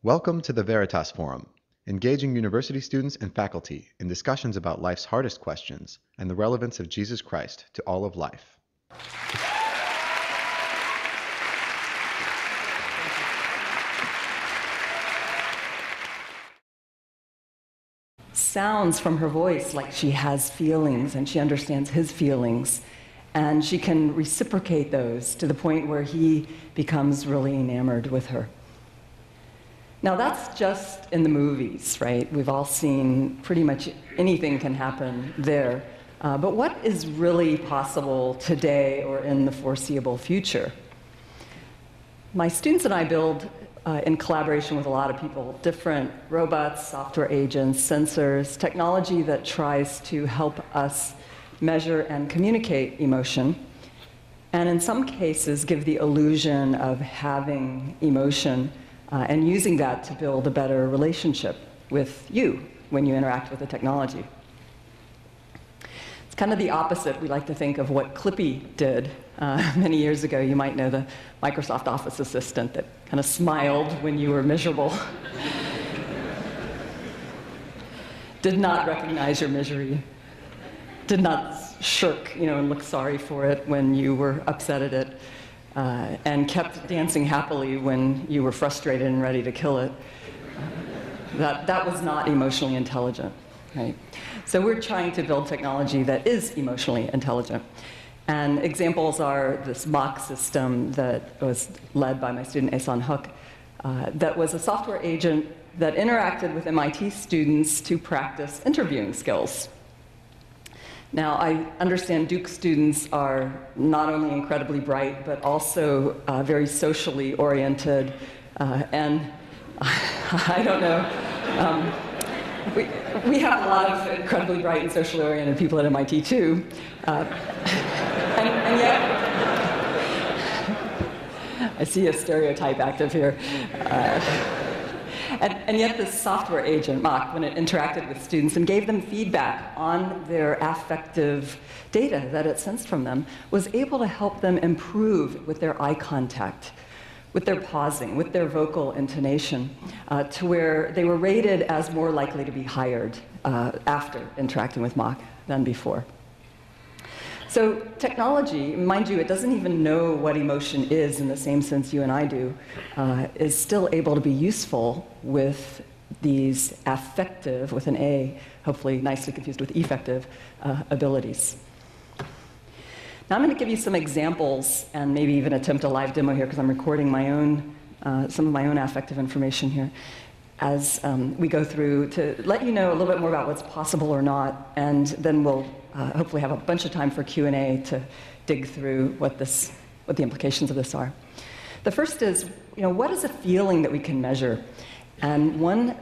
Welcome to the Veritas Forum, engaging university students and faculty in discussions about life's hardest questions and the relevance of Jesus Christ to all of life. Sounds from her voice like she has feelings and she understands his feelings, and she can reciprocate those to the point where he becomes really enamored with her. Now that's just in the movies, right? We've all seen pretty much anything can happen there. But what is really possible today or in the foreseeable future? My students and I build, in collaboration with a lot of people, different robots, software agents, sensors, technology that tries to help us measure and communicate emotion, and in some cases give the illusion of having emotion and using that to build a better relationship with you when you interact with the technology. It's kind of the opposite, we like to think, of what Clippy did many years ago. You might know the Microsoft Office assistant that kind of smiled when you were miserable. Did not recognize your misery. Did not shirk, and look sorry for it when you were upset at it. And kept dancing happily when you were frustrated and ready to kill it. That was not emotionally intelligent, right? So we're trying to build technology that is emotionally intelligent. And examples are this mock system that was led by my student Ehsan Hook, that was a software agent that interacted with MIT students to practice interviewing skills. Now, I understand Duke students are not only incredibly bright, but also very socially oriented, and I don't know, we have a lot of incredibly bright and socially oriented people at MIT too, and yet, I see a stereotype active here. And yet this software agent, Mock, when it interacted with students and gave them feedback on their affective data that it sensed from them, was able to help them improve with their eye contact, with their pausing, with their vocal intonation, to where they were rated as more likely to be hired after interacting with Mock than before. So technology, mind you, it doesn't even know what emotion is in the same sense you and I do, is still able to be useful with these affective, with an A, hopefully nicely confused with effective, abilities. Now I'm going to give you some examples and maybe even attempt a live demo here because I'm recording my own, some of my own affective information here as we go through to let you know a little bit more about what's possible or not, and then we'll hopefully have a bunch of time for Q&A to dig through what the implications of this are. The first is, what is a feeling that we can measure? And one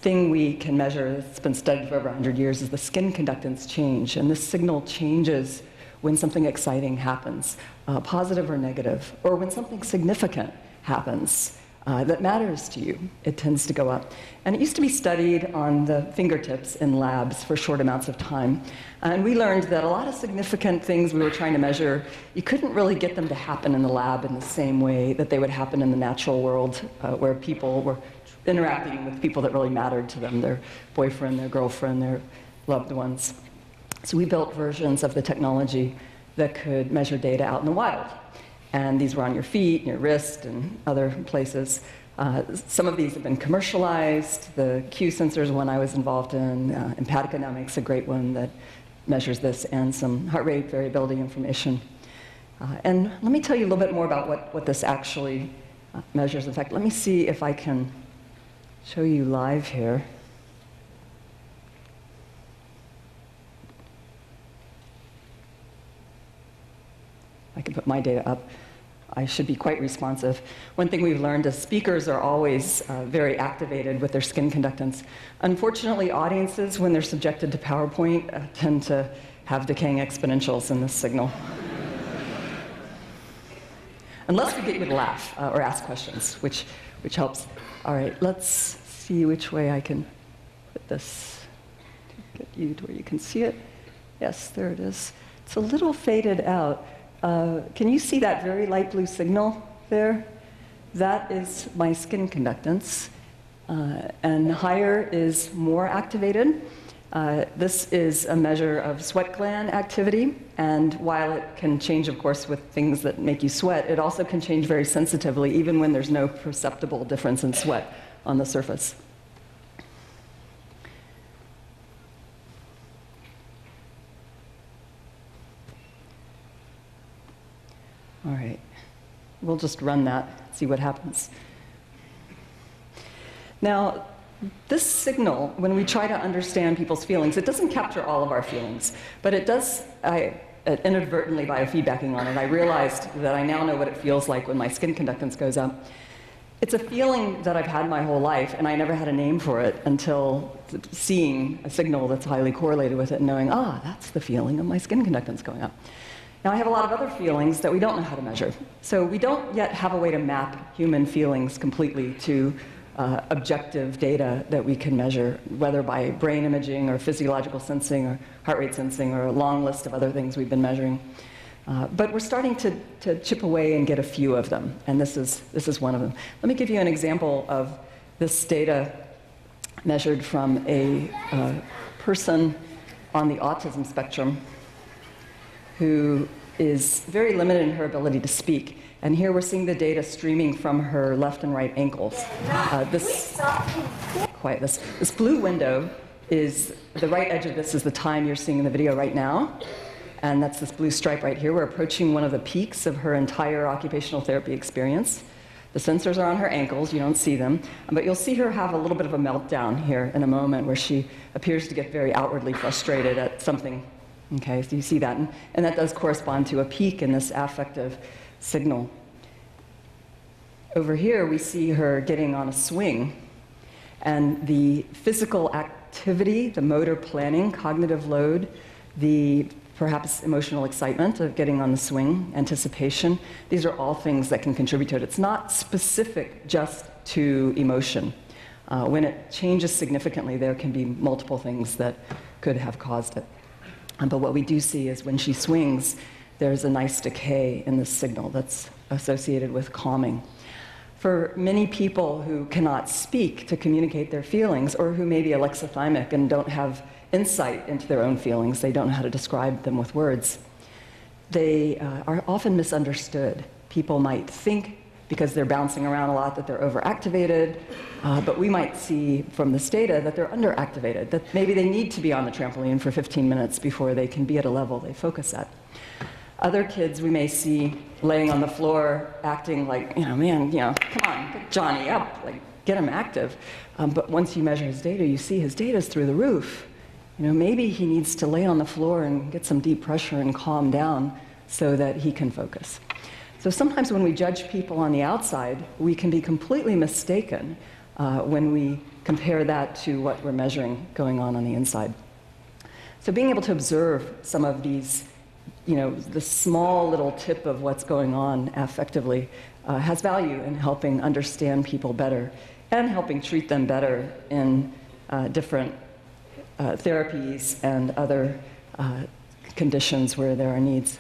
thing we can measure that's been studied for over 100 years is the skin conductance change. And this signal changes when something exciting happens, positive or negative, or when something significant happens that matters to you. It tends to go up. And it used to be studied on the fingertips in labs for short amounts of time. And we learned that a lot of significant things we were trying to measure, you couldn't really get them to happen in the lab in the same way that they would happen in the natural world, where people were interacting with people that really mattered to them, their boyfriend, their girlfriend, their loved ones. So we built versions of the technology that could measure data out in the wild. And these were on your feet, and your wrist, and other places. Some of these have been commercialized. The Q sensor is one I was involved in. Empatica makes a great one that measures this, and some heart rate variability information. And let me tell you a little bit more about what this actually measures. In fact, let me see if I can show you live here. I can put my data up. I should be quite responsive. One thing we've learned is speakers are always very activated with their skin conductance. Unfortunately, audiences, when they're subjected to PowerPoint, tend to have decaying exponentials in this signal. Unless we get you to laugh or ask questions, which helps. All right, let's see which way I can put this to get you to where you can see it. Yes, there it is. It's a little faded out. Can you see that very light blue signal there? That is my skin conductance. And higher is more activated. This is a measure of sweat gland activity, and while it can change, of course, with things that make you sweat, it also can change very sensitively, even when there's no perceptible difference in sweat on the surface. All right, we'll just run that, see what happens. Now, this signal, when we try to understand people's feelings, it doesn't capture all of our feelings, but it does, inadvertently biofeedbacking on it, I realized that I now know what it feels like when my skin conductance goes up. It's a feeling that I've had my whole life, and I never had a name for it until seeing a signal that's highly correlated with it and knowing, that's the feeling of my skin conductance going up. Now, I have a lot of other feelings that we don't know how to measure. So we don't yet have a way to map human feelings completely to objective data that we can measure, whether by brain imaging or physiological sensing or heart rate sensing or a long list of other things we've been measuring. But we're starting to chip away and get a few of them, and this is one of them. Let me give you an example of this data measured from a person on the autism spectrum who is very limited in her ability to speak. And here we're seeing the data streaming from her left and right ankles. This blue window is, the right edge of this is the time you're seeing in the video right now. And that's this blue stripe right here. We're approaching one of the peaks of her entire occupational therapy experience. The sensors are on her ankles, you don't see them. But you'll see her have a little bit of a meltdown here in a moment where she appears to get very outwardly frustrated at something. Okay, so you see that. And that does correspond to a peak in this affective signal. Over here, we see her getting on a swing. And the physical activity, the motor planning, cognitive load, the perhaps emotional excitement of getting on the swing, anticipation, these are all things that can contribute to it. It's not specific just to emotion. When it changes significantly, there can be multiple things that could have caused it. But what we do see is when she swings, there's a nice decay in this signal that's associated with calming. For many people who cannot speak to communicate their feelings, or who may be alexithymic and don't have insight into their own feelings, they don't know how to describe them with words, they are often misunderstood. People might think, because they're bouncing around a lot, that they're overactivated, but we might see from this data that they're underactivated, that maybe they need to be on the trampoline for 15 minutes before they can be at a level they focus at. Other kids we may see laying on the floor acting like, man, come on, get Johnny up, like, get him active. But once you measure his data, you see his data's through the roof. Maybe he needs to lay on the floor and get some deep pressure and calm down so that he can focus. So sometimes when we judge people on the outside, we can be completely mistaken when we compare that to what we're measuring going on the inside. So being able to observe some of these, the small little tip of what's going on affectively has value in helping understand people better and helping treat them better in different therapies and other conditions where there are needs.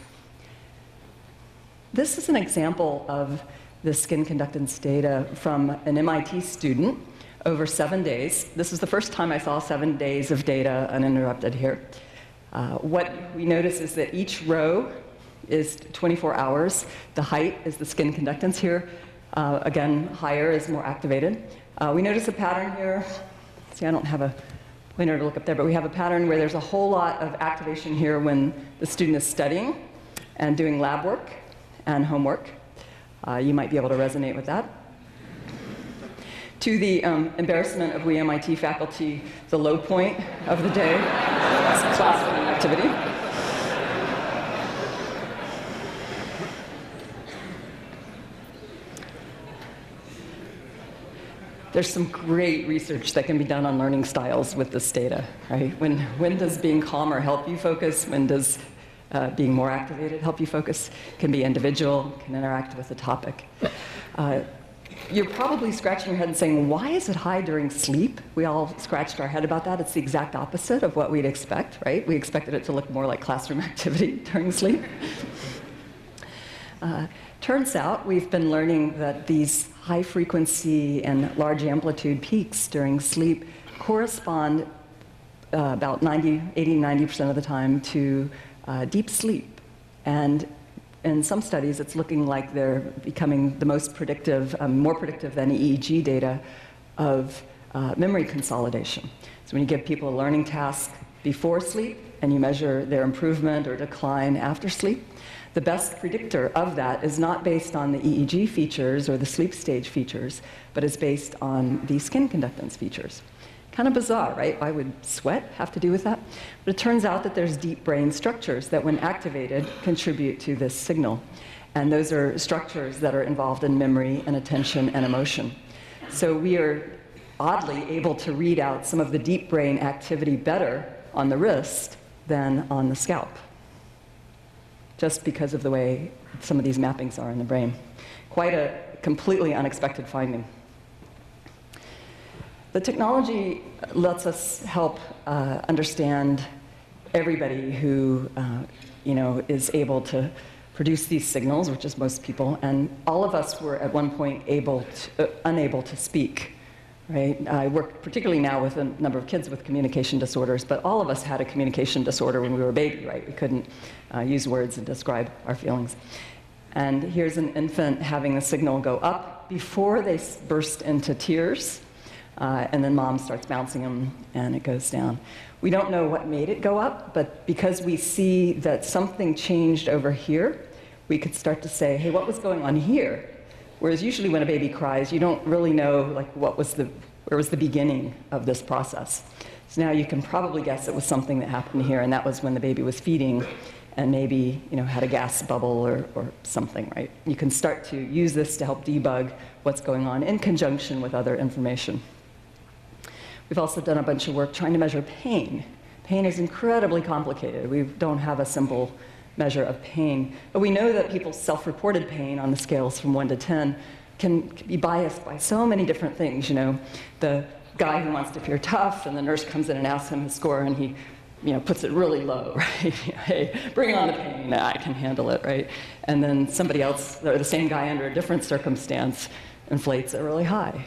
This is an example of the skin conductance data from an MIT student over 7 days. This is the first time I saw 7 days of data uninterrupted here. What we notice is that each row is 24 hours. The height is the skin conductance here. Again, higher is more activated. We notice a pattern here. See, I don't have a pointer to look up there, but we have a pattern where there's a whole lot of activation here when the student is studying and doing lab work and homework. You might be able to resonate with that. To the embarrassment of we MIT faculty, the low point of the day is classroom activity. There's some great research that can be done on learning styles with this data, right? When does being calmer help you focus? When does being more activated help you focus? Can be individual, can interact with the topic. You're probably scratching your head and saying, why is it high during sleep? We all scratched our head about that. It's the exact opposite of what we'd expect, right? We expected it to look more like classroom activity during sleep. Turns out we've been learning that these high frequency and large amplitude peaks during sleep correspond about 80-90% of the time to deep sleep. And in some studies, it's looking like they're becoming the most predictive, more predictive than EEG data of memory consolidation. So when you give people a learning task before sleep and you measure their improvement or decline after sleep, the best predictor of that is not based on the EEG features or the sleep stage features, but is based on the skin conductance features. Kind of bizarre, right? Why would sweat have to do with that? But it turns out that there's deep brain structures that, when activated, contribute to this signal. And those are structures that are involved in memory and attention and emotion. So we are oddly able to read out some of the deep brain activity better on the wrist than on the scalp, just because of the way some of these mappings are in the brain. Quite a completely unexpected finding. The technology lets us help understand everybody who is able to produce these signals, which is most people, and all of us were at one point unable to speak. Right? I work particularly now with a number of kids with communication disorders, but all of us had a communication disorder when we were a baby, right? We couldn't use words and describe our feelings. And here's an infant having the signal go up before they burst into tears, and then mom starts bouncing them and it goes down. We don't know what made it go up, but because we see that something changed over here, we could start to say, hey, what was going on here? Whereas usually when a baby cries, you don't really know where was the beginning of this process. So now you can probably guess it was something that happened here, and that was when the baby was feeding and maybe had a gas bubble or something, right? You can start to use this to help debug what's going on in conjunction with other information. We've also done a bunch of work trying to measure pain. Pain is incredibly complicated. We don't have a simple measure of pain. But we know that people's self-reported pain on the scales from 1 to 10 can be biased by so many different things. The guy who wants to appear tough, and the nurse comes in and asks him his score, and he puts it really low, right? Hey, bring on the pain, I can handle it, right? And then somebody else, or the same guy under a different circumstance, inflates it really high.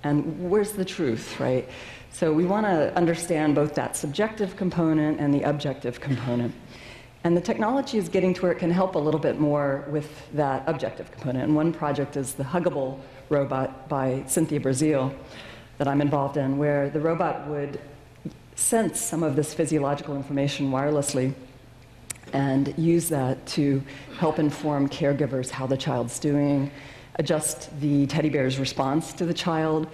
And where's the truth, right? So we want to understand both that subjective component and the objective component. And the technology is getting to where it can help a little bit more with that objective component. And one project is the Huggable robot by Cynthia Brazil that I'm involved in, where the robot would sense some of this physiological information wirelessly and use that to help inform caregivers how the child's doing, adjust the teddy bear's response to the child,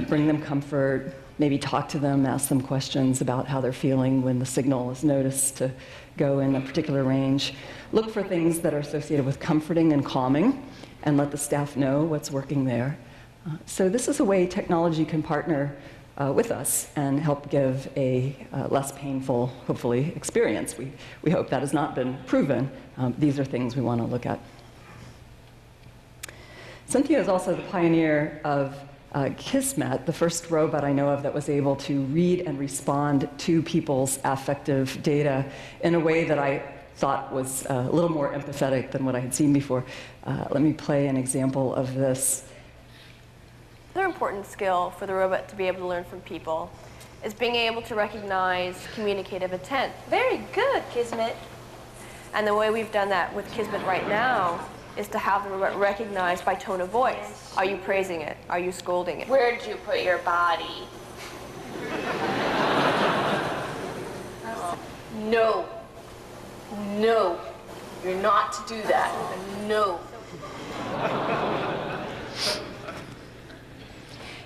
bring them comfort, maybe talk to them, ask them questions about how they're feeling when the signal is noticed to go in a particular range. Look for things that are associated with comforting and calming, and let the staff know what's working there. So this is a way technology can partner with us and help give a less painful, hopefully, experience. We hope that has not been proven. These are things we want to look at. Cynthia is also the pioneer of Kismet, the first robot I know of that was able to read and respond to people's affective data in a way that I thought was a little more empathetic than what I had seen before. Let me play an example of this. Another important skill for the robot to be able to learn from people is being able to recognize communicative intent. Very good, Kismet. And the way we've done that with Kismet right now is to have the robot recognize by tone of voice. Are you praising it? Are you scolding it? Where'd you put your body? No. No. You're not to do that. No.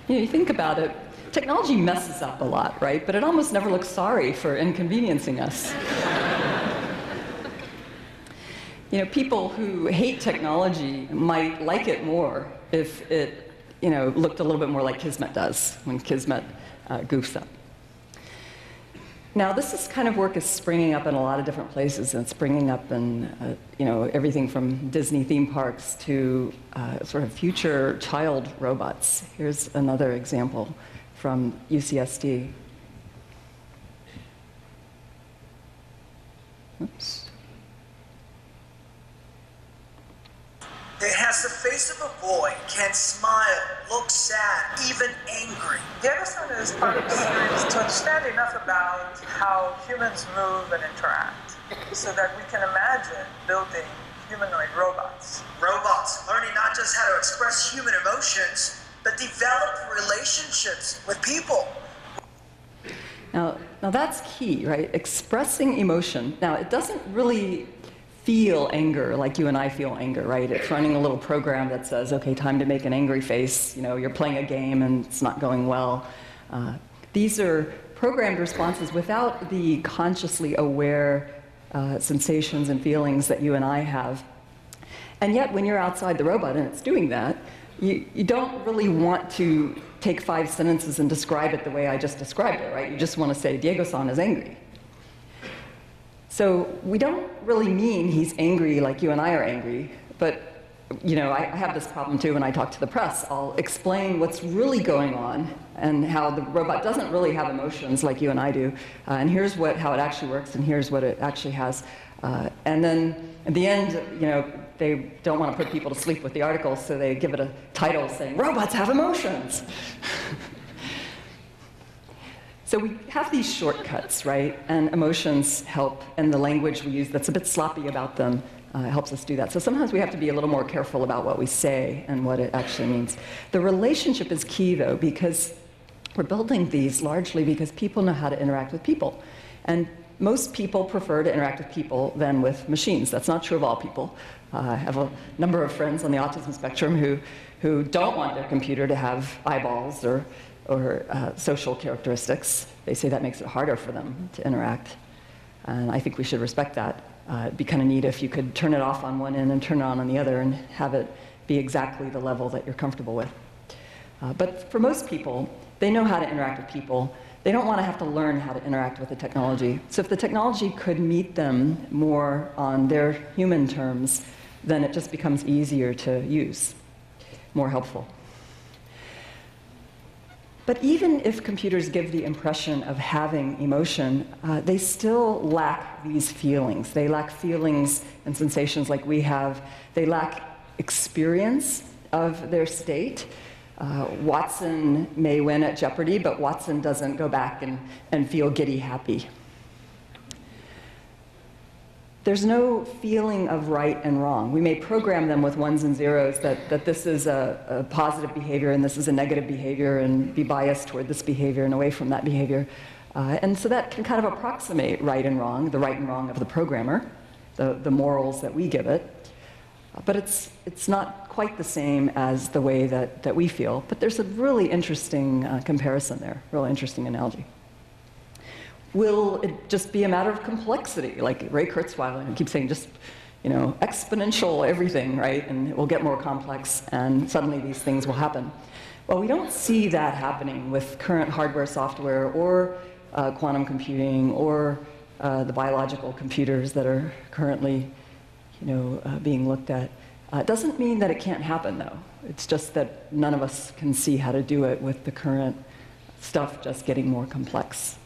You think about it, technology messes up a lot, right? But it almost never looks sorry for inconveniencing us. People who hate technology might like it more if it, looked a little bit more like Kismet does when Kismet goofs up. Now, this kind of work is springing up in a lot of different places, and it's springing up in, everything from Disney theme parks to sort of future child robots. Here's another example from UCSD. Oops. It has the face of a boy, can smile Diego-san is part of a series to understand enough about how humans move and interact so that we can imagine building humanoid robots. Robots learning not just how to express human emotions, but develop relationships with people. Now that's key, right? Expressing emotion. Now, it doesn't really feel anger like you and I feel anger, right? It's running a little program that says, okay, time to make an angry face. You know, you're playing a game and it's not going well. These are programmed responses without the consciously aware sensations and feelings that you and I have. And yet, when you're outside the robot and it's doing that, you don't really want to take 5 sentences and describe it the way I just described it, right? You just want to say, Diego-san is angry. So we don't really mean he's angry like you and I are angry, but you know, I have this problem too when I talk to the press. I'll explain what's really going on and how the robot doesn't really have emotions like you and I do, and here's how it actually works, and here's what it actually has. And then at the end, you know, they don't want to put people to sleep with the article, so they give it a title saying, "Robots have emotions." So we have these shortcuts, right? And emotions help, and the language we use that's a bit sloppy about them helps us do that. So sometimes we have to be a little more careful about what we say and what it actually means. The relationship is key, though, because we're building these largely because people know how to interact with people. And most people prefer to interact with people than with machines. That's not true of all people. I have a number of friends on the autism spectrum who don't want their computer to have eyeballs or social characteristics. They say that makes it harder for them to interact. And I think we should respect that. It'd be kind of neat if you could turn it off on one end and turn it on the other and have it be exactly the level that you're comfortable with. But for most people, they know how to interact with people. They don't want to have to learn how to interact with the technology. So if the technology could meet them more on their human terms, then it just becomes easier to use, more helpful. But even if computers give the impression of having emotion, they still lack these feelings. They lack feelings and sensations like we have. They lack experience of their state. Watson may win at Jeopardy, but Watson doesn't go back and feel giddy happy. There's no feeling of right and wrong. We may program them with ones and zeros that this is a positive behavior and this is a negative behavior and be biased toward this behavior and away from that behavior. And so that can kind of approximate right and wrong, the right and wrong of the programmer, the morals that we give it. But it's not quite the same as the way that we feel. But there's a really interesting comparison there, really interesting analogy. Will it just be a matter of complexity, like Ray Kurzweil keeps saying, just, you know, exponential everything, right? And it will get more complex, and suddenly these things will happen. Well, we don't see that happening with current hardware, software, or quantum computing, or the biological computers that are currently, you know, being looked at. It doesn't mean that it can't happen, though. It's just that none of us can see how to do it with the current stuff just getting more complex.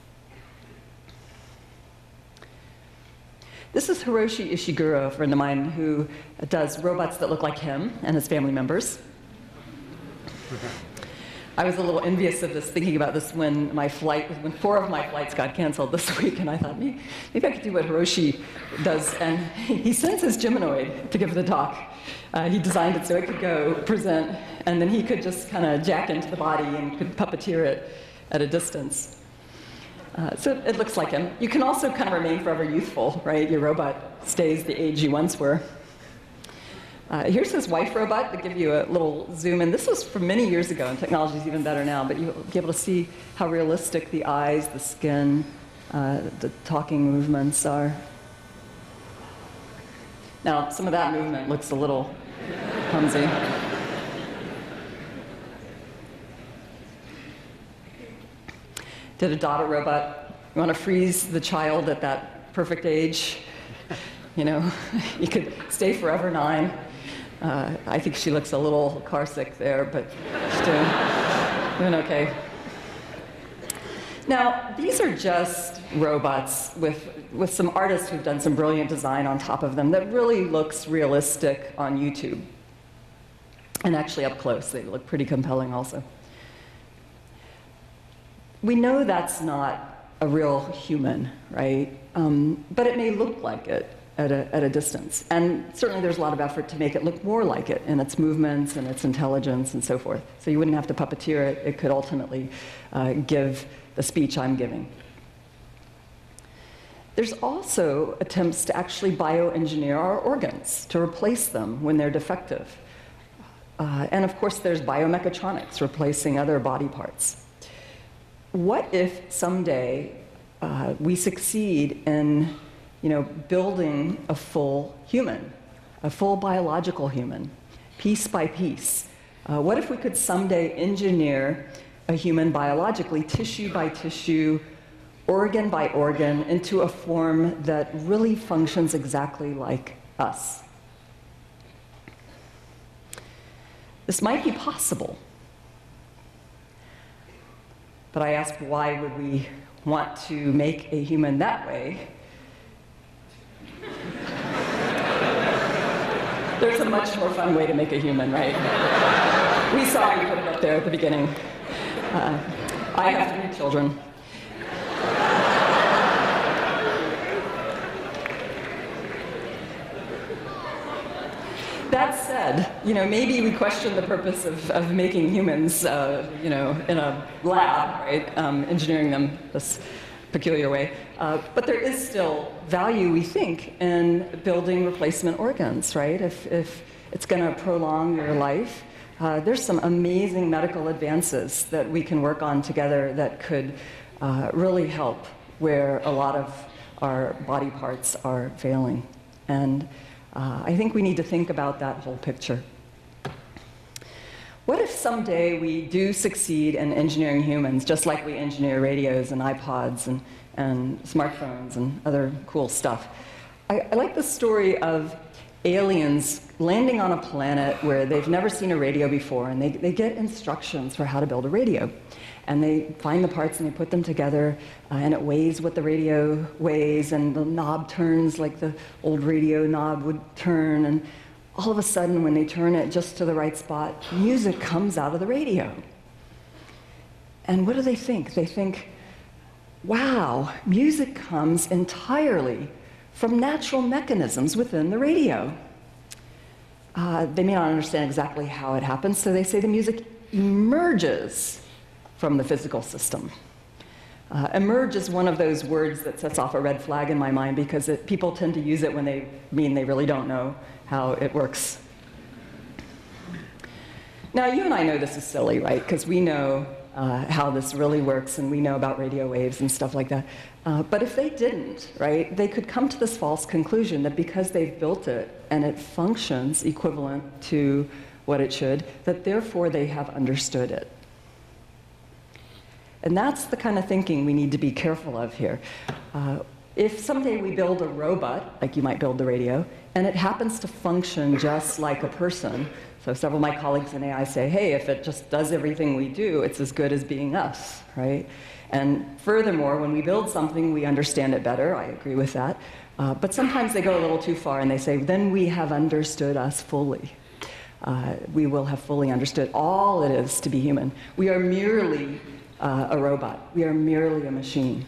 This is Hiroshi Ishiguro, a friend of mine, who does robots that look like him and his family members. I was a little envious of this, thinking about this when 4 of my flights got canceled this week, and I thought, maybe I could do what Hiroshi does. And he sends his Geminoid to give the talk. He designed it so it could go present, and then he could just kind of jack into the body and could puppeteer it at a distance. So it looks like him. You can also kind of remain forever youthful, right? Your robot stays the age you once were. Here's his wife robot to give you a little zoom in. This was from many years ago, and technology is even better now, but you'll be able to see how realistic the eyes, the skin, the talking movements are. Now, some of that movement looks a little clumsy. Did a daughter robot. You want to freeze the child at that perfect age? You know, you could stay forever 9. I think she looks a little car sick there, but she's doing okay. Now, these are just robots with some artists who've done some brilliant design on top of them that really looks realistic on YouTube. And actually up close, they look pretty compelling also. we know that's not a real human, right? But it may look like it at a distance. And certainly there's a lot of effort to make it look more like it in its movements and its intelligence and so forth. So you wouldn't have to puppeteer it. It could ultimately give the speech I'm giving. There's also attempts to actually bioengineer our organs, to replace them when they're defective. And of course, there's biomechatronics, replacing other body parts. What if someday we succeed in, building a full human, a full biological human, piece by piece? What if we could someday engineer a human biologically, tissue by tissue, organ by organ, into a form that really functions exactly like us? This might be possible. But I ask, why would we want to make a human that way? There's a much more fun way to make a human, right? We saw you put it up there at the beginning. I have 3 children. That said, maybe we question the purpose of making humans, in a lab, right? Engineering them this peculiar way. But there is still value, we think, in building replacement organs, right? If it's going to prolong your life, there's some amazing medical advances that we can work on together that could really help where a lot of our body parts are failing. And I think we need to think about that whole picture. What if someday we do succeed in engineering humans, just like we engineer radios and iPods and smartphones and other cool stuff? I like the story of aliens landing on a planet where they've never seen a radio before, and they get instructions for how to build a radio. And they find the parts and they put them together, and it weighs what the radio weighs, and the knob turns like the old radio knob would turn, and all of a sudden, when they turn it just to the right spot, music comes out of the radio. And what do they think? They think, wow, music comes entirely from natural mechanisms within the radio. They may not understand exactly how it happens, so they say the music emerges from the physical system. Emerge is one of those words that sets off a red flag in my mind, because people tend to use it when they mean they really don't know how it works. Now, you and I know this is silly, right? Because we know how this really works, and we know about radio waves and stuff like that. But if they didn't, right, they could come to this false conclusion that because they've built it and it functions equivalent to what it should, that therefore they have understood it. And that's the kind of thinking we need to be careful of here. If someday we build a robot, like you might build the radio, and it happens to function just like a person, so several of my colleagues in AI say, hey, if it just does everything we do, it's as good as being us, right? And furthermore, when we build something, we understand it better. I agree with that. But sometimes they go a little too far, and they say, then we have understood us fully. We will have fully understood all it is to be human. We are merely a robot. We are merely a machine.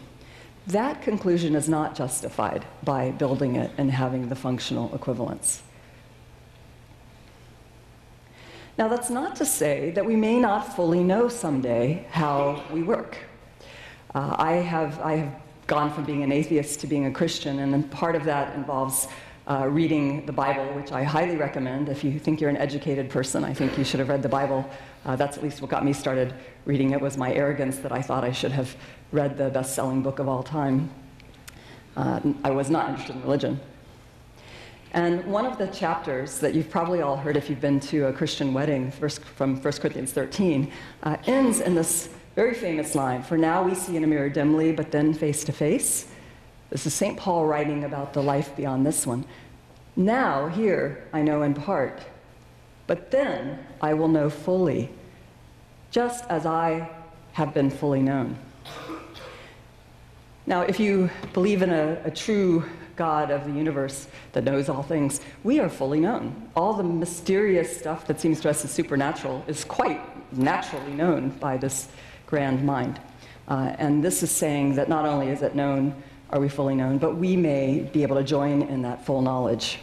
That conclusion is not justified by building it and having the functional equivalence. Now, that's not to say that we may not fully know someday how we work. I have gone from being an atheist to being a Christian, and then part of that involves reading the Bible, which I highly recommend. If you think you're an educated person, I think you should have read the Bible. That's at least what got me started reading it, was my arrogance that I thought I should have read the best-selling book of all time. I was not interested in religion. And one of the chapters that you've probably all heard if you've been to a Christian wedding, from 1 Corinthians 13, ends in this very famous line, "For now we see in a mirror dimly, but then face to face." This is St. Paul writing about the life beyond this one. "Now, here, I know in part, but then I will know fully, just as I have been fully known." Now, if you believe in a true God of the universe that knows all things, we are fully known. All the mysterious stuff that seems to us as supernatural is quite naturally known by this grand mind. And this is saying that not only is it known, are we fully known, but we may be able to join in that full knowledge.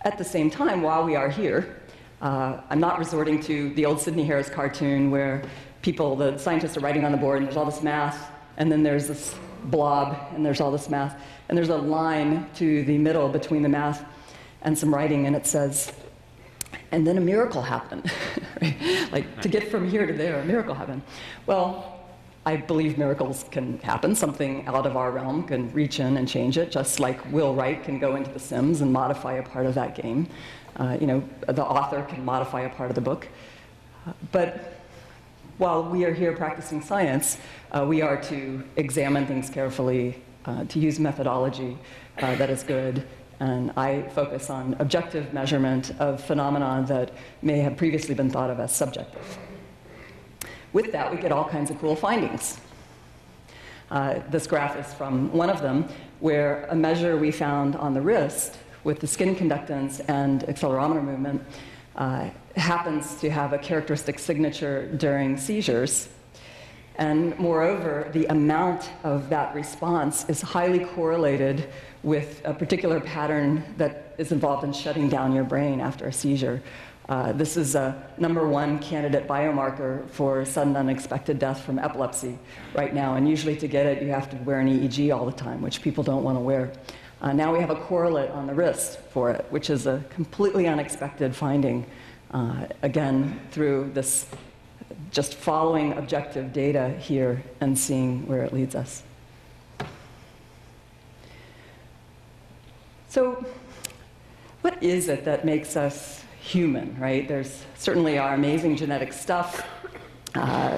At the same time, while we are here, I'm not resorting to the old Sidney Harris cartoon where the scientists are writing on the board and there's all this math, and then there's this blob and there's all this math, and there's a line to the middle between the math and some writing, and it says, and then a miracle happened. Right? Like, to get from here to there, a miracle happened. Well, I believe miracles can happen. Something out of our realm can reach in and change it, just like Will Wright can go into The Sims and modify a part of that game. The author can modify a part of the book. But while we are here practicing science, we are to examine things carefully, to use methodology that is good. And I focus on objective measurement of phenomena that may have previously been thought of as subjective. With that, we get all kinds of cool findings. This graph is from one of them, where a measure we found on the wrist with the skin conductance and accelerometer movement happens to have a characteristic signature during seizures. And moreover, the amount of that response is highly correlated with a particular pattern that is involved in shutting down your brain after a seizure. This is a #1 candidate biomarker for sudden unexpected death from epilepsy right now. And usually to get it, you have to wear an EEG all the time, which people don't want to wear. Now we have a correlate on the wrist for it, which is a completely unexpected finding, again, through this just following objective data here and seeing where it leads us. So what is it that makes us human, right? There's certainly our amazing genetic stuff,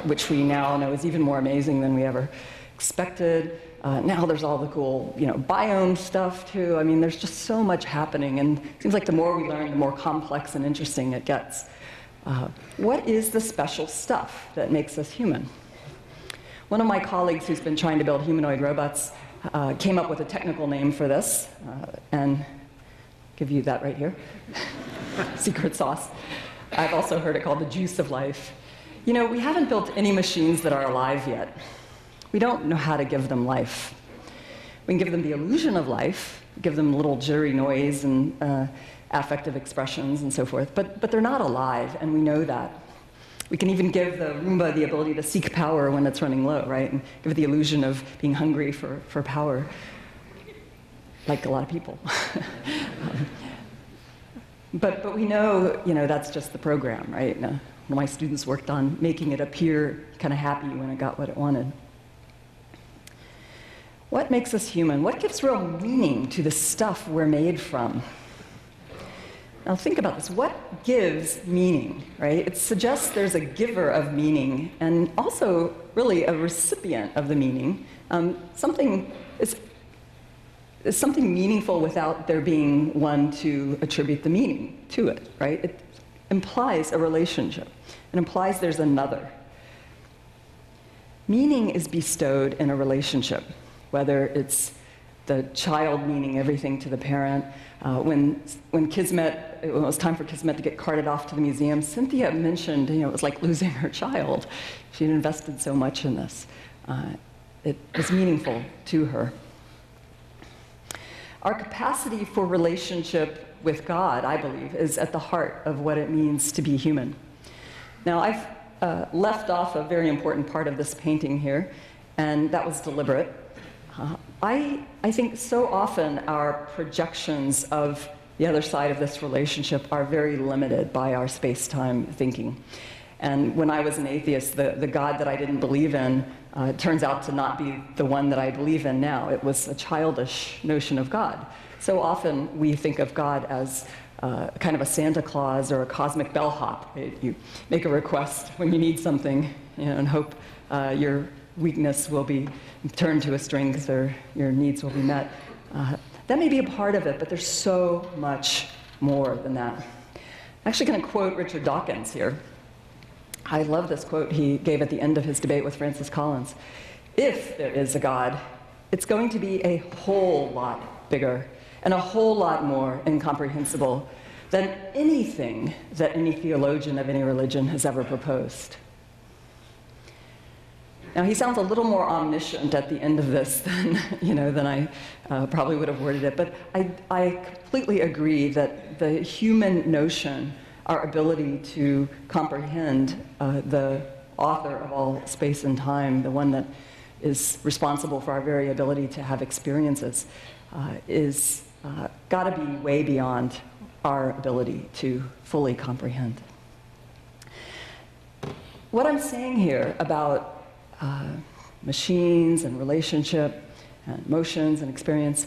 which we now know is even more amazing than we ever expected. Now there's all the cool, biome stuff too. I mean, there's just so much happening, and it seems like the more we learn, the more complex and interesting it gets. What is the special stuff that makes us human? One of my colleagues who's been trying to build humanoid robots came up with a technical name for this, and I'll give you that right here. Secret sauce. I've also heard it called the juice of life. We haven't built any machines that are alive yet. We don't know how to give them life. We can give them the illusion of life, give them little jittery noise and affective expressions and so forth, but they're not alive, and we know that. We can even give the Roomba the ability to seek power when it's running low, right? And give it the illusion of being hungry for power, like a lot of people. But we know, that's just the program, right? One of my students worked on making it appear kind of happy when it got what it wanted. What makes us human? What gives real meaning to the stuff we're made from? Now think about this. What gives meaning, right? It suggests there's a giver of meaning and also really a recipient of the meaning. Something is something meaningful without there being one to attribute the meaning to it, right? It implies a relationship. It implies there's another. Meaning is bestowed in a relationship, whether it's the child meaning everything to the parent. When it was time for Kismet to get carted off to the museum, Cynthia mentioned, it was like losing her child. She had invested so much in this. It was meaningful to her. Our capacity for relationship with God, I believe, is at the heart of what it means to be human. Now, I've left off a very important part of this painting here, and that was deliberate. I think so often our projections of the other side of this relationship are very limited by our space-time thinking. And when I was an atheist, the God that I didn't believe in turns out to not be the one that I believe in now. It was a childish notion of God. So often we think of God as kind of a Santa Claus or a cosmic bellhop. Right? You make a request when you need something, and hope your weakness will be turned to a strength or your needs will be met. That may be a part of it, but there's so much more than that. I'm actually going to quote Richard Dawkins here. I love this quote he gave at the end of his debate with Francis Collins. If there is a God, it's going to be a whole lot bigger and a whole lot more incomprehensible than anything that any theologian of any religion has ever proposed. Now, he sounds a little more omniscient at the end of this than I probably would have worded it, but I completely agree that the human notion, our ability to comprehend the author of all space and time, the one that is responsible for our very ability to have experiences, is got to be way beyond our ability to fully comprehend. What I'm saying here about machines and relationship and emotions and experience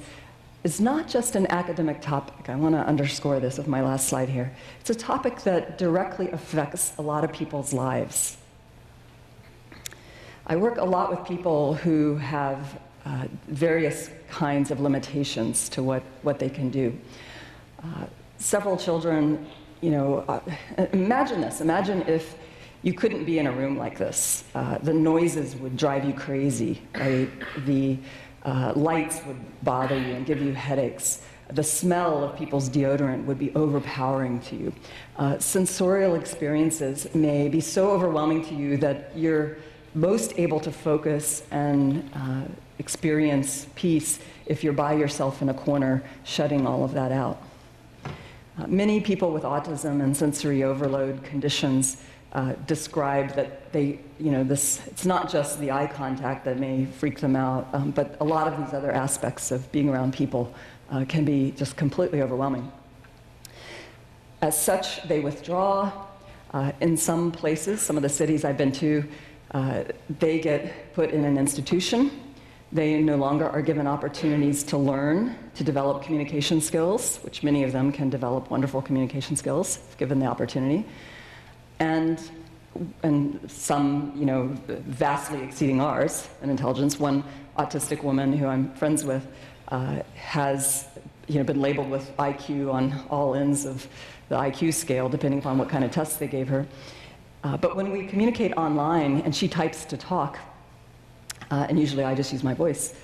is not just an academic topic. I want to underscore this with my last slide here. It's a topic that directly affects a lot of people's lives. I work a lot with people who have various kinds of limitations to what they can do. Several children, imagine this. Imagine if you couldn't be in a room like this. The noises would drive you crazy, right? The lights would bother you and give you headaches. The smell of people's deodorant would be overpowering to you. Sensorial experiences may be so overwhelming to you that you're most able to focus and experience peace if you're by yourself in a corner, shutting all of that out. Many people with autism and sensory overload conditions describe that it's not just the eye contact that may freak them out, but a lot of these other aspects of being around people can be just completely overwhelming. As such, they withdraw. In some places, some of the cities I've been to, they get put in an institution. They no longer are given opportunities to learn, to develop communication skills, which many of them can develop wonderful communication skills if given the opportunity. And some, vastly exceeding ours in intelligence. One autistic woman who I'm friends with has, been labeled with IQ on all ends of the IQ scale, depending upon what kind of tests they gave her. But when we communicate online and she types to talk, and usually I just use my voice,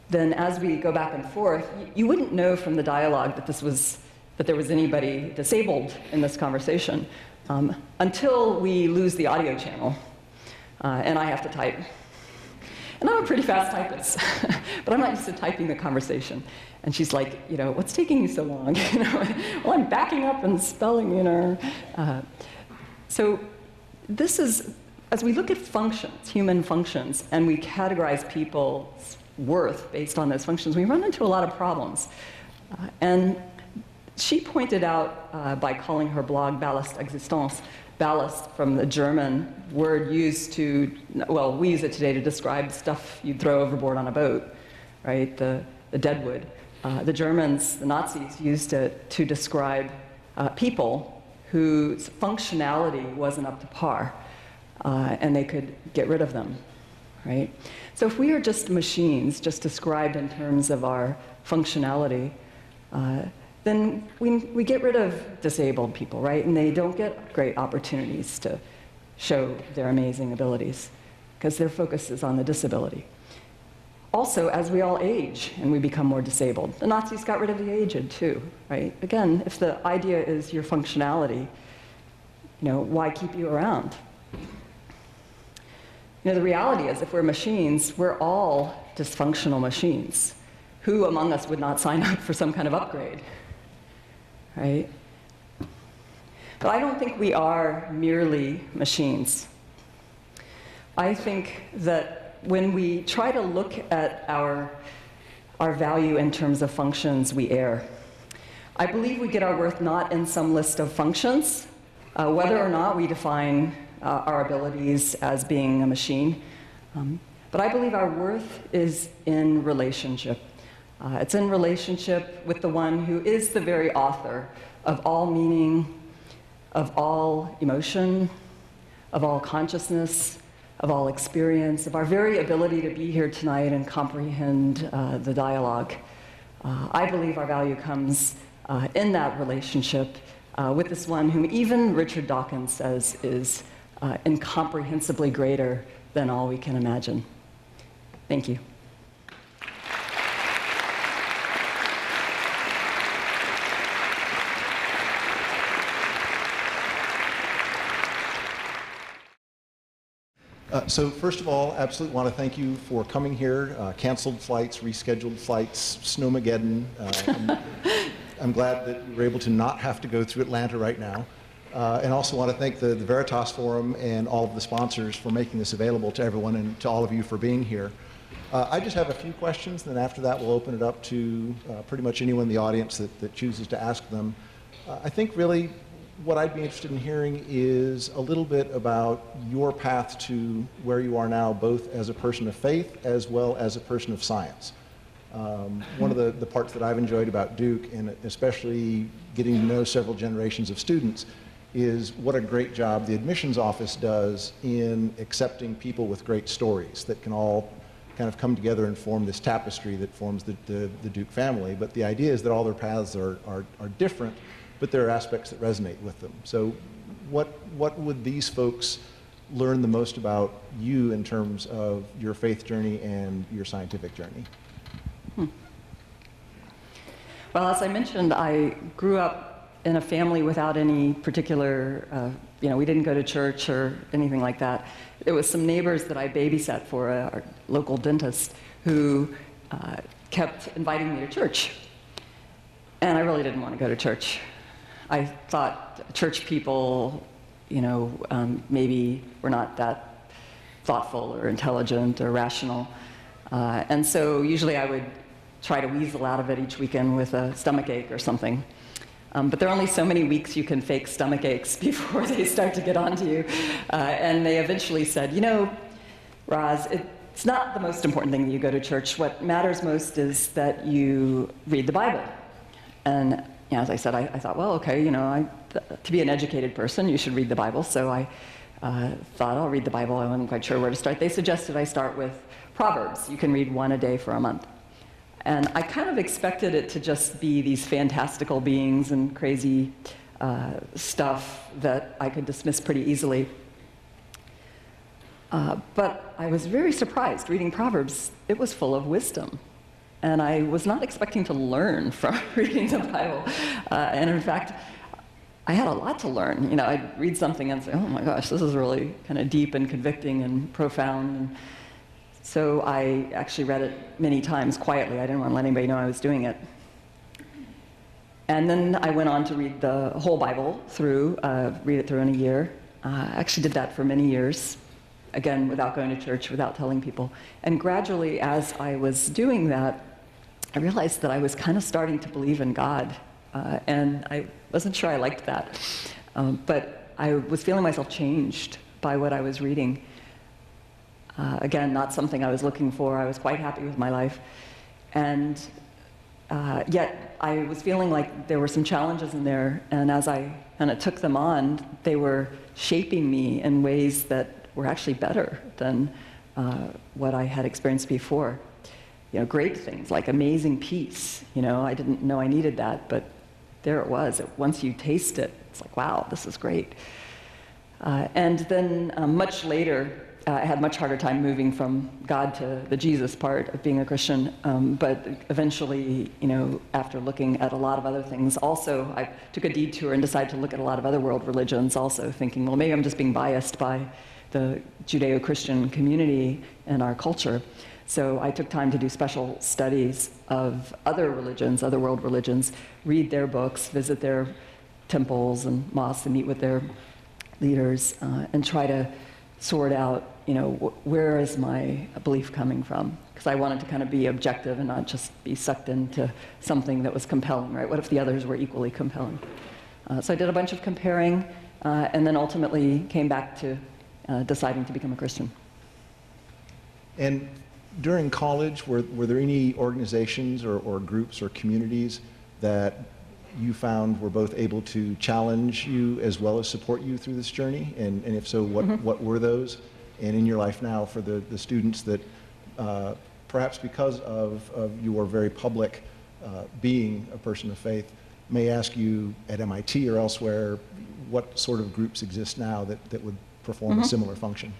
then as we go back and forth, you wouldn't know from the dialogue that there was anybody disabled in this conversation. Until we lose the audio channel, and I have to type. And I'm a pretty fast typist, but I'm not used to typing the conversation. And she's like, what's taking you so long? Well, I'm backing up and spelling, So this is, as we look at functions, human functions, and we categorize people's worth based on those functions, we run into a lot of problems. And she pointed out, by calling her blog Ballast Existence, ballast from the German word used to, well, we use it today to describe stuff you'd throw overboard on a boat, right? The deadwood. The Germans, the Nazis, used it to describe people whose functionality wasn't up to par, and they could get rid of them, right? So if we are just machines, just described in terms of our functionality, then we get rid of disabled people, right? And they don't get great opportunities to show their amazing abilities because their focus is on the disability. Also, as we all age and we become more disabled, the Nazis got rid of the aged too, right? Again, if the idea is your functionality, why keep you around? The reality is if we're machines, we're all dysfunctional machines. Who among us would not sign up for some kind of upgrade? Right? But I don't think we are merely machines. I think that when we try to look at our value in terms of functions, we err. I believe we get our worth not in some list of functions, whether or not we define our abilities as being a machine. But I believe our worth is in relationship. It's in relationship with the one who is the very author of all meaning, of all emotion, of all consciousness, of all experience, of our very ability to be here tonight and comprehend the dialogue. I believe our value comes in that relationship with this one whom even Richard Dawkins says is incomprehensibly greater than all we can imagine. Thank you. So first of all, absolutely want to thank you for coming here. Canceled flights, rescheduled flights, Snowmageddon. I'm glad that you were able to not have to go through Atlanta right now. And also want to thank the Veritas Forum and all of the sponsors for making this available to everyone and to all of you for being here. I just have a few questions, and then after that we'll open it up to pretty much anyone in the audience that chooses to ask them. I think really what I'd be interested in hearing is a little bit about your path to where you are now, both as a person of faith as well as a person of science. One of the parts that I've enjoyed about Duke, and especially getting to know several generations of students, is what a great job the admissions office does in accepting people with great stories that can all kind of come together and form this tapestry that forms the Duke family. But the idea is that all their paths are different, but there are aspects that resonate with them. So what would these folks learn the most about you in terms of your faith journey and your scientific journey? Well, as I mentioned, I grew up in a family without any particular, we didn't go to church or anything like that. It was some neighbors that I babysat for, our local dentist, who kept inviting me to church. And I really didn't want to go to church. I thought church people, maybe were not that thoughtful or intelligent or rational. And so usually I would try to weasel out of it each weekend with a stomach ache or something. But there are only so many weeks you can fake stomach aches before they start to get onto you. And they eventually said, Roz, it's not the most important thing that you go to church. What matters most is that you read the Bible. And as I said, I thought, well, okay, to be an educated person, you should read the Bible. So I thought, I'll read the Bible. I wasn't quite sure where to start. They suggested I start with Proverbs. You can read one a day for a month. And I kind of expected it to just be these fantastical beings and crazy stuff that I could dismiss pretty easily. But I was very surprised reading Proverbs. It was full of wisdom. And I was not expecting to learn from reading the Bible. And in fact, I had a lot to learn. I'd read something and say, oh my gosh, this is really kind of deep and convicting and profound. And so I actually read it many times quietly. I didn't want to let anybody know I was doing it. And then I went on to read the whole Bible through, read it through in a year. I actually did that for many years, again, without going to church, without telling people. And gradually, as I was doing that, I realized that I was kind of starting to believe in God. And I wasn't sure I liked that. But I was feeling myself changed by what I was reading. Again, not something I was looking for. I was quite happy with my life. And yet, I was feeling like there were some challenges in there. And as I kind of took them on, they were shaping me in ways that were actually better than what I had experienced before. Great things like amazing peace. I didn't know I needed that, but there it was. Once you taste it, it's like, wow, this is great. And then much later, I had a much harder time moving from God to the Jesus part of being a Christian. But eventually, after looking at a lot of other things, also I took a detour and decided to look at a lot of other world religions also, thinking, well, maybe I'm just being biased by the Judeo-Christian community and our culture. So I took time to do special studies of other religions, other world religions, read their books, visit their temples and mosques and meet with their leaders, and try to sort out, where is my belief coming from? Because I wanted to kind of be objective and not just be sucked into something that was compelling, right? What if the others were equally compelling? So I did a bunch of comparing, and then ultimately came back to deciding to become a Christian. And during college, were there any organizations or groups or communities that you found were both able to challenge you as well as support you through this journey? And if so, what were those? And in your life now, for the students that perhaps because of your very public being a person of faith, may ask you at MIT or elsewhere, what sort of groups exist now that would perform a similar function?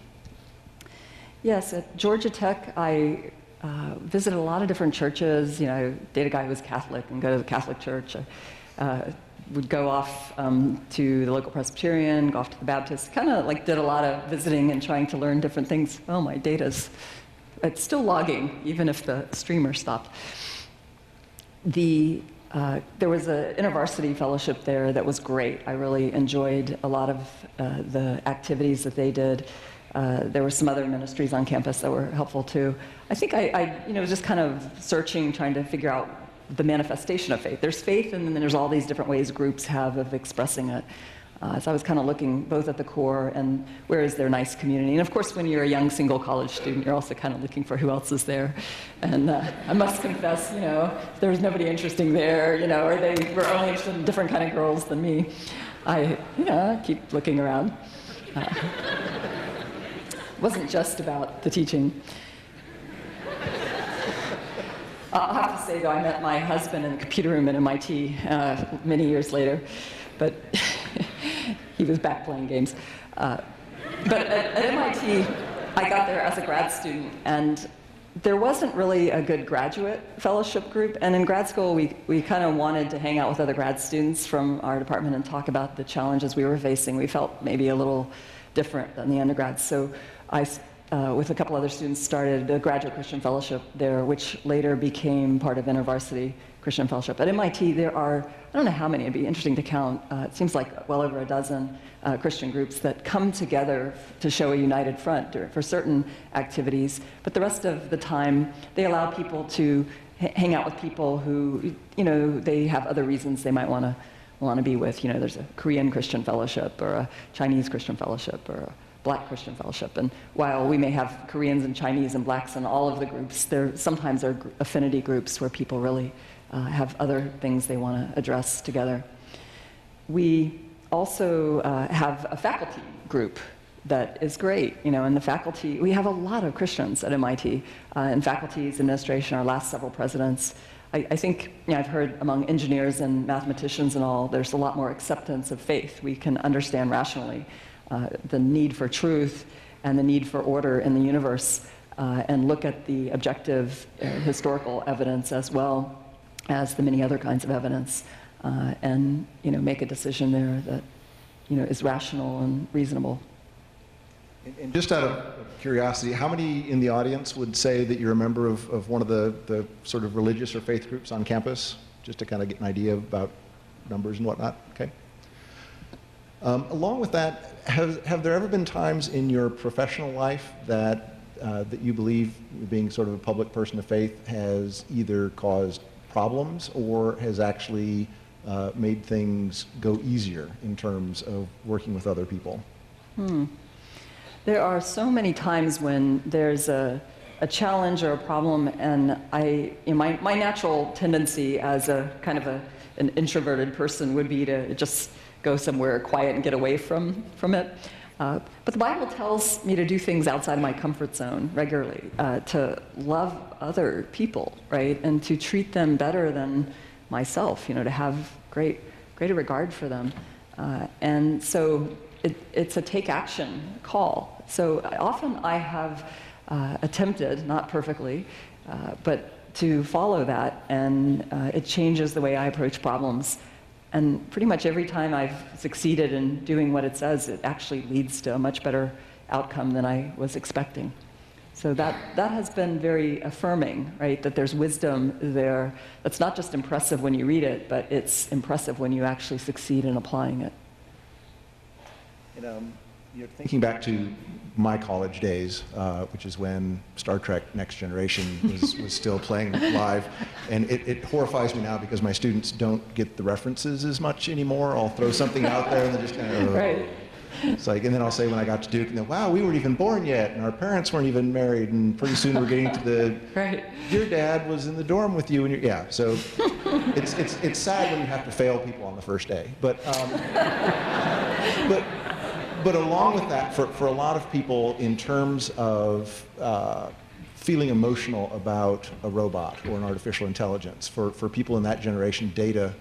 Yes, at Georgia Tech, I visited a lot of different churches. I dated a guy who was Catholic and go to the Catholic church. would go off to the local Presbyterian, go off to the Baptist, kind of like did a lot of visiting and trying to learn different things. Oh, my data's, it's still logging, even if the streamer stopped. There was an InterVarsity fellowship there that was great. I really enjoyed a lot of the activities that they did. There were some other ministries on campus that were helpful too. I think I was just kind of searching, trying to figure out the manifestation of faith. There's faith, and then there's all these different ways groups have of expressing it. So I was kind of looking both at the core and where is there nice community. And of course, when you're a young single college student, you're also kind of looking for who else is there. And I must confess, there was nobody interesting there, or they were only interested in different kind of girls than me. I keep looking around. It wasn't just about the teaching. I'll have to say, though, I met my husband in the computer room at MIT many years later, but he was back playing games. But at MIT, I got there as a grad student, and there wasn't really a good graduate fellowship group. And in grad school, we kind of wanted to hang out with other grad students from our department and talk about the challenges we were facing. We felt maybe a little different than the undergrads. So I, with a couple other students, started a graduate Christian fellowship there, which later became part of InterVarsity Christian Fellowship. At MIT, there are, I don't know how many, it'd be interesting to count, it seems like well over a dozen Christian groups that come together to show a united front for certain activities, but the rest of the time, they allow people to hang out with people who, they have other reasons they might want to be with. There's a Korean Christian Fellowship, or a Chinese Christian Fellowship, or a Black Christian Fellowship. And while we may have Koreans and Chinese and Blacks in all of the groups, there sometimes are affinity groups where people really have other things they want to address together. We also have a faculty group that is great. In the faculty, we have a lot of Christians at MIT. In faculty's administration, our last several presidents, I think, I've heard among engineers and mathematicians and all, there's a lot more acceptance of faith. We can understand rationally the need for truth and the need for order in the universe, and look at the objective historical evidence as well as the many other kinds of evidence, and make a decision there that is rational and reasonable. And just out of curiosity, how many in the audience would say that you're a member of one of the sort of religious or faith groups on campus? Just to kind of get an idea about numbers and whatnot. Okay. Along with that, have there ever been times in your professional life that you believe being sort of a public person of faith has either caused problems or has actually made things go easier in terms of working with other people? There are so many times when there's a challenge or a problem, and my natural tendency as a kind of an introverted person would be to just go somewhere quiet and get away from it. But the Bible tells me to do things outside of my comfort zone regularly, to love other people, right? And to treat them better than myself, to have greater regard for them. And so it's a take action call. So often I have attempted, not perfectly, but to follow that, and it changes the way I approach problems. And pretty much every time I've succeeded in doing what it says, it actually leads to a much better outcome than I was expecting. So that has been very affirming, right? That there's wisdom there that's not just impressive when you read it, but it's impressive when you actually succeed in applying it. And, thinking back to my college days, which is when Star Trek Next Generation was still playing live, and it horrifies me now because my students don't get the references as much anymore. I'll throw something out there and they just kind of, right. It's like, and then I'll say when I got to Duke, and then, wow, we weren't even born yet, and our parents weren't even married, and pretty soon we're getting to the, right. Your dad was in the dorm with you, and yeah. So it's sad when you have to fail people on the first day, But along with that, for a lot of people, in terms of feeling emotional about a robot or an artificial intelligence, for people in that generation, Data,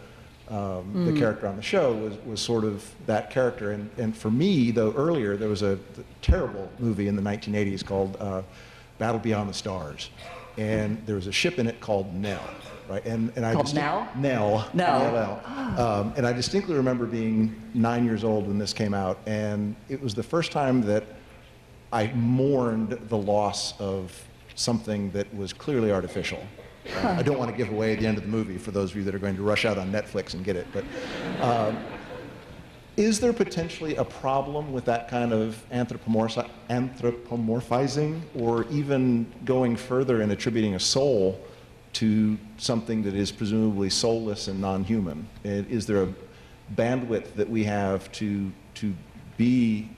the character on the show, was sort of that character. And for me, though, earlier, there was a terrible movie in the 1980s called Battle Beyond the Stars. And there was a ship in it called Nell. right? And I Called Nell? Nell. Nell. N-E-L-L. And I distinctly remember being 9 years old when this came out, and it was the first time that I mourned the loss of something that was clearly artificial. I don't want to give away the end of the movie for those of you that are going to rush out on Netflix and get it, but is there potentially a problem with that kind of anthropomorphizing, or even going further and attributing a soul to something that is presumably soulless and non-human? Is there a bandwidth that we have to be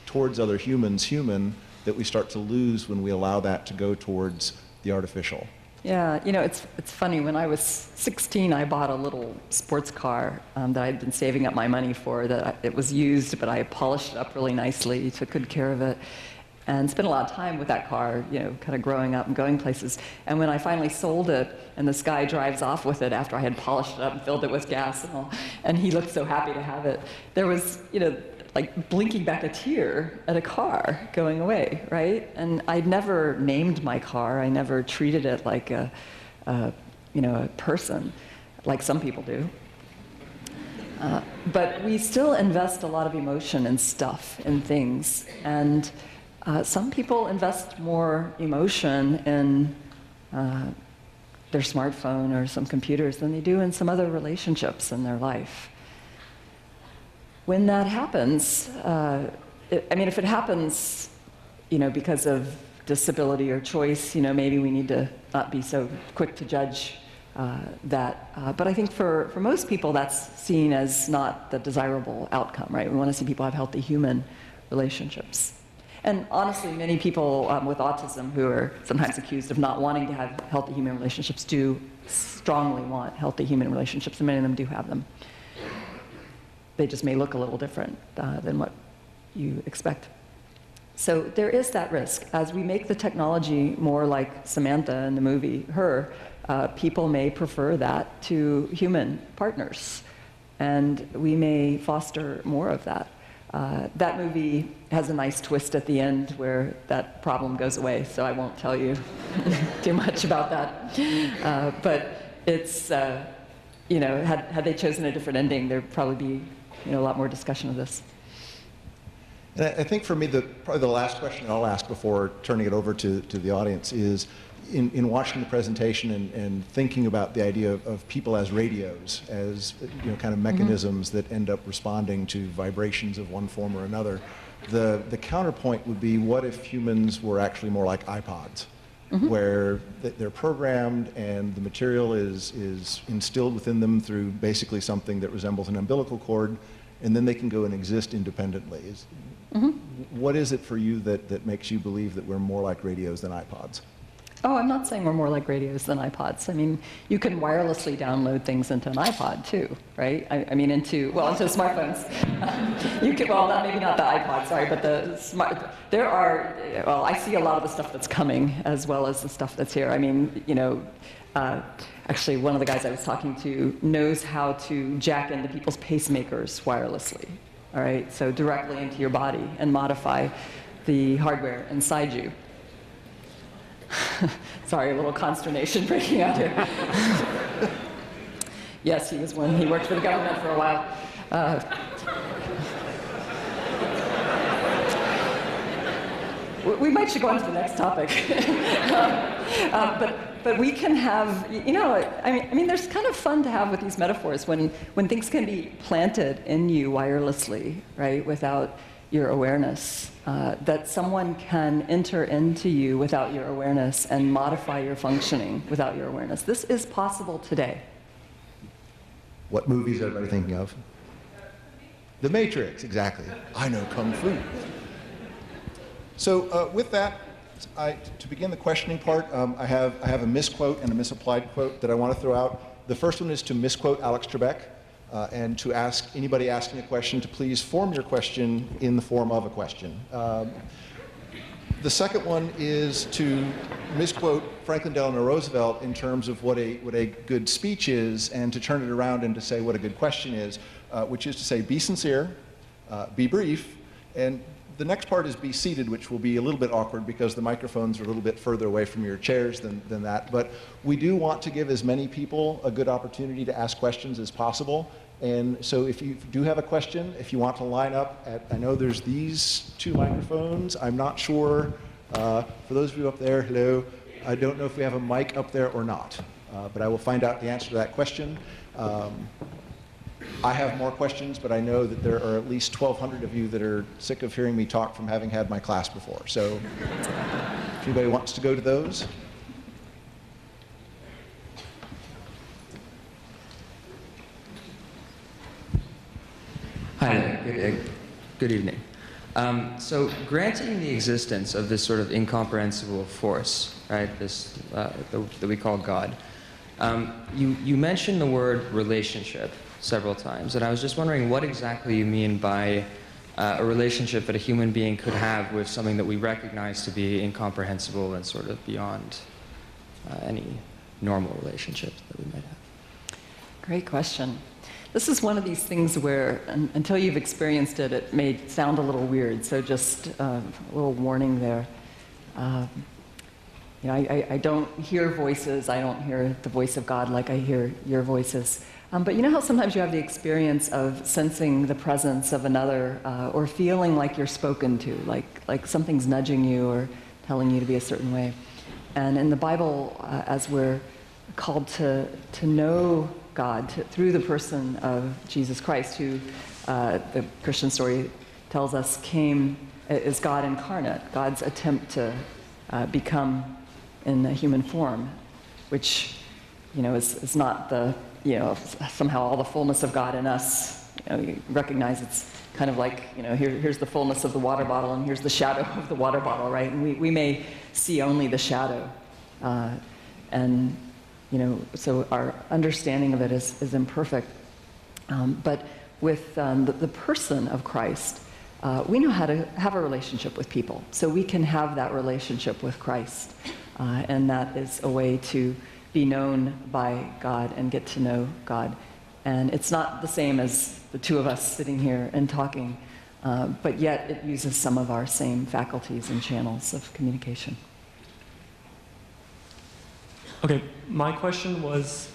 towards other humans human that we start to lose when we allow that to go towards the artificial? Yeah, you know, it's funny. When I was 16, I bought a little sports car that I'd been saving up my money for. It was used, but I polished it up really nicely, took good care of it, and spent a lot of time with that car, you know, kind of growing up and going places. And when I finally sold it, and this guy drives off with it after I had polished it up and filled it with gas and all, and he looked so happy to have it, there was, you know, like blinking back a tear at a car going away, right? And I'd never named my car. I never treated it like a person, like some people do. But we still invest a lot of emotion in stuff, in things. And some people invest more emotion in their smartphone or some computers than they do in some other relationships in their life. When that happens, if it happens, you know, because of disability or choice, you know, maybe we need to not be so quick to judge that. But I think for most people, that's seen as not the desirable outcome, right? We want to see people have healthy human relationships. And honestly, many people with autism who are sometimes accused of not wanting to have healthy human relationships do strongly want healthy human relationships, and many of them do have them. They just may look a little different than what you expect. So there is that risk. As we make the technology more like Samantha in the movie, Her, people may prefer that to human partners. And we may foster more of that. That movie has a nice twist at the end where that problem goes away, so I won't tell you too much about that. But it's, you know, had they chosen a different ending, there'd probably be, you know, a lot more discussion of this. And I think for me, probably the last question I'll ask before turning it over to the audience is, in watching the presentation and thinking about the idea of people as radios, as, you know, kind of mechanisms that end up responding to vibrations of one form or another, the counterpoint would be, what if humans were actually more like iPods, where they're programmed and the material is instilled within them through basically something that resembles an umbilical cord, and then they can go and exist independently. What is it for you that makes you believe that we're more like radios than iPods? Oh, I'm not saying we're more like radios than iPods. I mean, you can wirelessly download things into an iPod too, right? I mean, into smartphones. You can, well, maybe not the iPod, sorry, but there are, well, I see a lot of the stuff that's coming as well as the stuff that's here. I mean, you know, actually one of the guys I was talking to knows how to jack into people's pacemakers wirelessly, all right? So directly into your body and modify the hardware inside you. Sorry, a little consternation breaking out here. Yes, he was one. He worked for the government for a while. We might should go on to the next topic. But we can have, you know, I mean, there's kind of fun to have with these metaphors when things can be planted in you wirelessly, right, without your awareness, that someone can enter into you without your awareness and modify your functioning without your awareness. This is possible today. What movie is everybody thinking of? The Matrix, exactly. I know Kung Fu. So with that, to begin the questioning part, I have a misquote and a misapplied quote that I want to throw out. The first one is to misquote Alex Trebek. And to ask anybody asking a question to please form your question in the form of a question. The second one is to misquote Franklin Delano Roosevelt in terms of what a good speech is, and to turn it around and to say what a good question is, which is to say, be sincere, be brief, and the next part is be seated, which will be a little bit awkward because the microphones are a little bit further away from your chairs than that. But we do want to give as many people a good opportunity to ask questions as possible. And so if you do have a question, if you want to line up at, I know there's these 2 microphones. I'm not sure, for those of you up there, hello, I don't know if we have a mic up there or not, but I will find out the answer to that question. I have more questions, but I know that there are at least 1,200 of you that are sick of hearing me talk from having had my class before. So if anybody wants to go to those. Hi there. Good evening. So granting the existence of this sort of incomprehensible force, right, this that we call God, you mentioned the word relationship several times, and I was just wondering what exactly you mean by a relationship that a human being could have with something that we recognize to be incomprehensible and sort of beyond any normal relationship that we might have. Great question. This is one of these things where, until you've experienced it, it may sound a little weird, so just a little warning there. You know, I don't hear voices, I don't hear the voice of God like I hear your voices. But you know how sometimes you have the experience of sensing the presence of another or feeling like you're spoken to, like something's nudging you or telling you to be a certain way. And in the Bible, as we're called to know God through the person of Jesus Christ, who the Christian story tells us is God incarnate, God's attempt to become in a human form, which, you know, is not the, you know, somehow all the fullness of God in us. You know, you recognize it's kind of like, you know, here's the fullness of the water bottle and here's the shadow of the water bottle, right? And we may see only the shadow. And, you know, so our understanding of it is imperfect. But with the person of Christ, we know how to have a relationship with people. So we can have that relationship with Christ. And that is a way to be known by God and get to know God. And it's not the same as the two of us sitting here and talking, but yet it uses some of our same faculties and channels of communication. Okay, my question was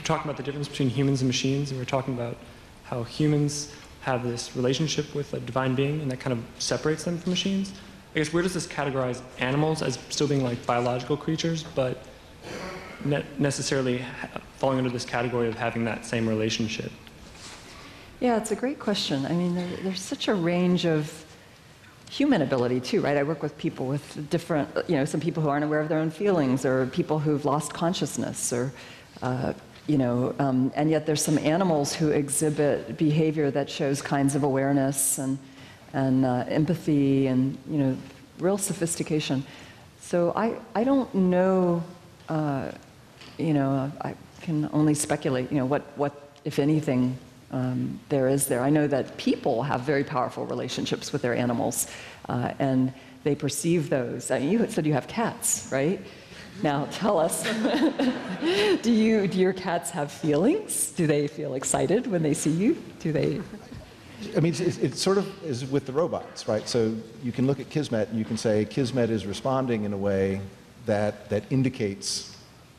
talking about the difference between humans and machines, and we're talking about how humans have this relationship with a divine being, and that kind of separates them from machines. I guess where does this categorize animals as still being like biological creatures, but necessarily falling under this category of having that same relationship? Yeah, it's a great question. I mean, there's such a range of human ability too, right? I work with people with different, you know, some people who aren't aware of their own feelings, or people who've lost consciousness, or, you know, and yet there's some animals who exhibit behavior that shows kinds of awareness and empathy and, you know, real sophistication. So I don't know, you know, I can only speculate, you know, what if anything, there is there. I know that people have very powerful relationships with their animals, and they perceive those. I mean, you said you have cats, right? Now tell us, do your cats have feelings? Do they feel excited when they see you? Do they? I mean, it sort of is with the robots, right? So you can look at Kismet and you can say Kismet is responding in a way that indicates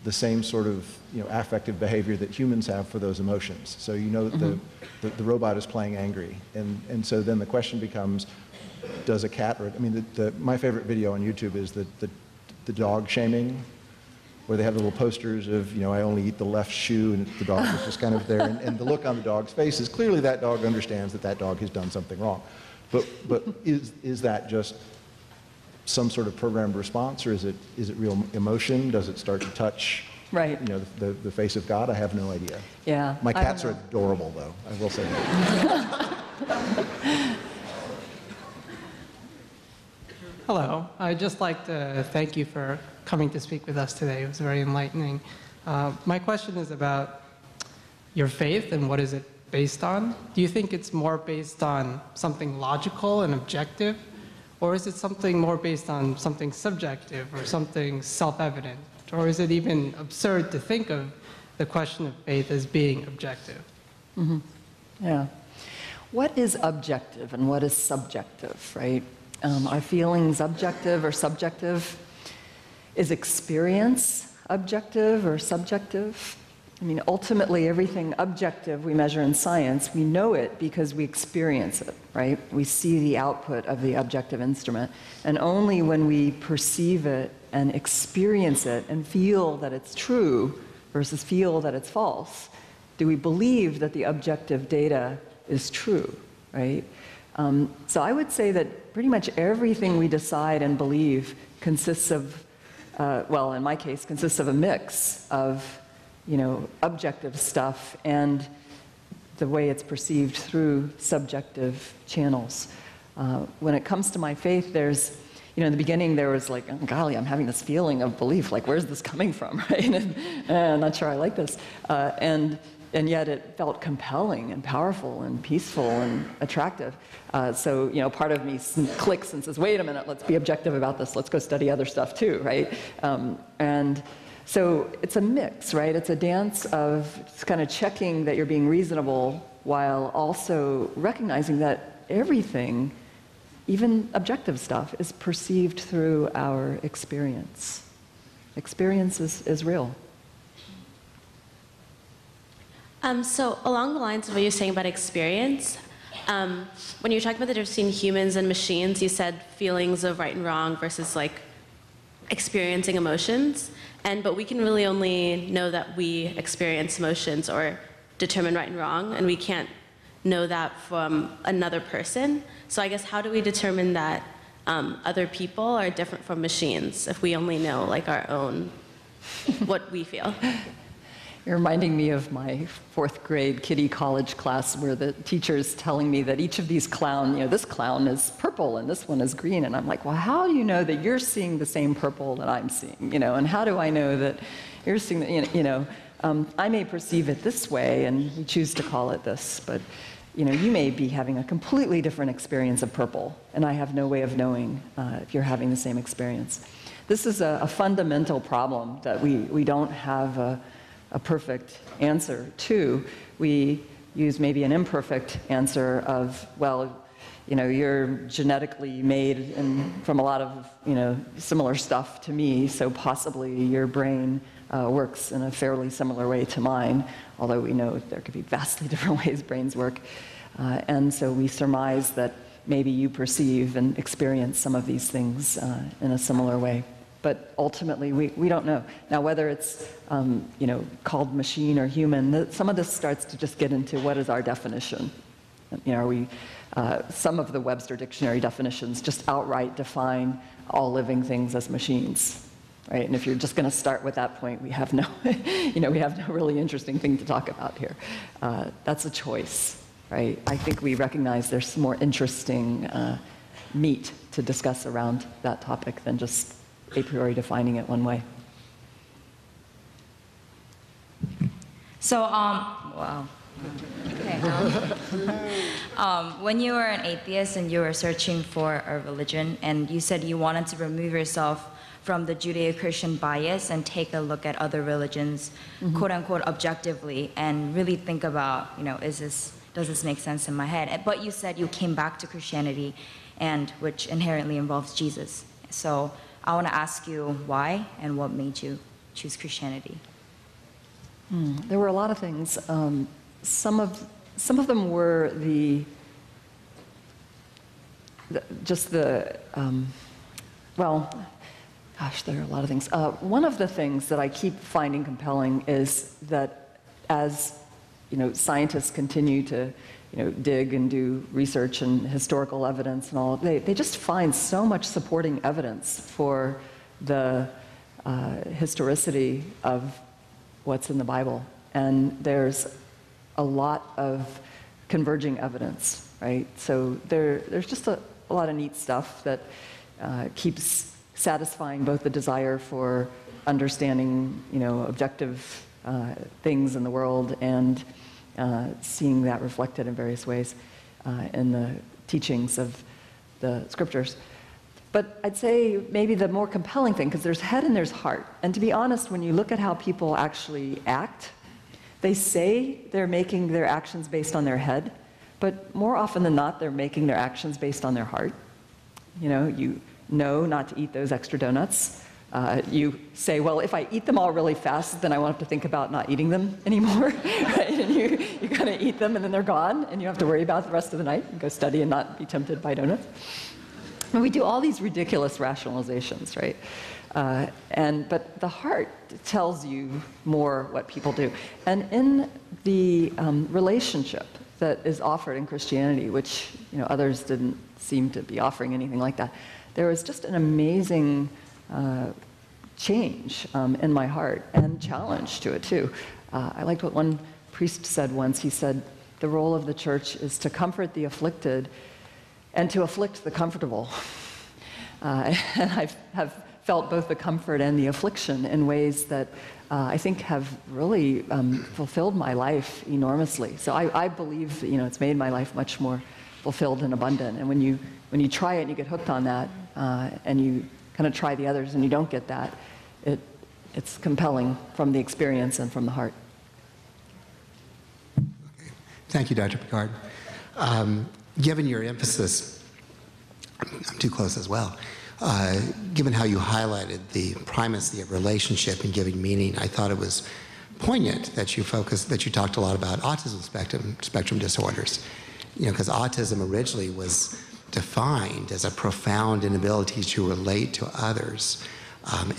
the same sort of, you know, affective behavior that humans have for those emotions. So you know that the robot is playing angry, and so then the question becomes, does a cat? Or I mean, my favorite video on YouTube is the dog shaming, where they have the little posters of, you know, I only eat the left shoe, and the dog is just kind of there, and the look on the dog's face is clearly that dog understands that dog has done something wrong. But is that just some sort of programmed response, or is it real emotion? Does it start to touch, right, you know, the face of God? I have no idea. Yeah. My cats are adorable, though. I will say that. Hello. I'd just like to thank you for coming to speak with us today. It was very enlightening. My question is about your faith and what is it based on? Do you think it's more based on something logical and objective, or is it something more based on something subjective or something self-evident? Or is it even absurd to think of the question of faith as being objective? Mm-hmm. Yeah. what is objective and what is subjective, right? Are feelings objective or subjective? Is experience objective or subjective? I mean, ultimately, everything objective we measure in science, we know it because we experience it, right? We see the output of the objective instrument. And only when we perceive it and experience it and feel that it's true versus feel that it's false, do we believe that the objective data is true, right? So I would say that pretty much everything we decide and believe consists of, well, in my case, consists of a mix of, objective stuff and the way it's perceived through subjective channels. When it comes to my faith, there's, in the beginning there was like, oh, golly, I'm having this feeling of belief, like where's this coming from, right? And, I'm not sure I like this. And yet it felt compelling and powerful and peaceful and attractive. So, part of me clicks and says, wait a minute, let's be objective about this. Let's go study other stuff too, right? And so it's a mix, right? It's a dance of kind of checking that you're being reasonable while also recognizing that everything, even objective stuff, is perceived through our experience. Experience is real. So along the lines of what you're saying about experience, when you're talking about the difference between humans and machines, you said feelings of right and wrong versus like experiencing emotions. But we can really only know that we experience emotions or determine right and wrong, and we can't know that from another person. So I guess how do we determine that other people are different from machines if we only know like our own, what we feel? You're reminding me of my 4th grade kiddie college class where the teacher's telling me that each of these this clown is purple and this one is green. And I'm like, well, how do you know that you're seeing the same purple that I'm seeing? And how do I know that you're seeing the, I may perceive it this way and we choose to call it this, but you may be having a completely different experience of purple, and I have no way of knowing if you're having the same experience. This is a fundamental problem that we don't have a perfect answer to. We use maybe an imperfect answer of, well, you're genetically made from a lot of, similar stuff to me, so possibly your brain works in a fairly similar way to mine, although we know there could be vastly different ways brains work. And so we surmise that maybe you perceive and experience some of these things in a similar way. But ultimately, we don't know. Now, whether it's called machine or human, some of this starts to just get into what is our definition. Are we? Some of the Webster Dictionary definitions just outright define all living things as machines, right? And if you're just going to start with that point, we have no, we have no really interesting thing to talk about here. That's a choice, right? I think we recognize there's some more interesting meat to discuss around that topic than just a priori defining it one way. So, wow. Okay. When you were an atheist and you were searching for a religion, and you said you wanted to remove yourself from the Judeo-Christian bias and take a look at other religions, quote unquote, objectively, and really think about, does this make sense in my head? But you said you came back to Christianity, and which inherently involves Jesus. So I want to ask you why and what made you choose Christianity. There were a lot of things. Some of them were well, gosh, there are a lot of things. One of the things that I keep finding compelling is that as scientists continue to dig and do research and historical evidence and all, they just find so much supporting evidence for the historicity of what's in the Bible. And there's a lot of converging evidence, right? So there's just a lot of neat stuff that keeps satisfying both the desire for understanding, objective things in the world and seeing that reflected in various ways in the teachings of the scriptures. But I'd say maybe the more compelling thing, because there's head and there's heart. And to be honest, when you look at how people actually act, they say they're making their actions based on their head, But more often than not, they're making their actions based on their heart. You know not to eat those extra donuts. You say, well, if I eat them all really fast, then I won't have to think about not eating them anymore, right? And you kind of eat them, and then they're gone, and you don't have to worry about the rest of the night and go study and not be tempted by donuts. And we do all these ridiculous rationalizations, right? But the heart tells you more what people do. And in the relationship that is offered in Christianity, which others didn't seem to be offering anything like that, there was just an amazing change in my heart and challenge to it too. I liked what one priest said once. He said, the role of the church is to comfort the afflicted and to afflict the comfortable. And I have felt both the comfort and the affliction in ways that I think have really fulfilled my life enormously. So I believe it's made my life much more fulfilled and abundant. And when you try it and you get hooked on that, and you kind of try the others and you don't get that, it's compelling from the experience and from the heart. Okay. Thank you, Dr. Picard. Given your emphasis, I'm too close as well. Given how you highlighted the primacy of relationship and giving meaning, I thought it was poignant that you talked a lot about autism spectrum disorders. Because autism originally was defined as a profound inability to relate to others.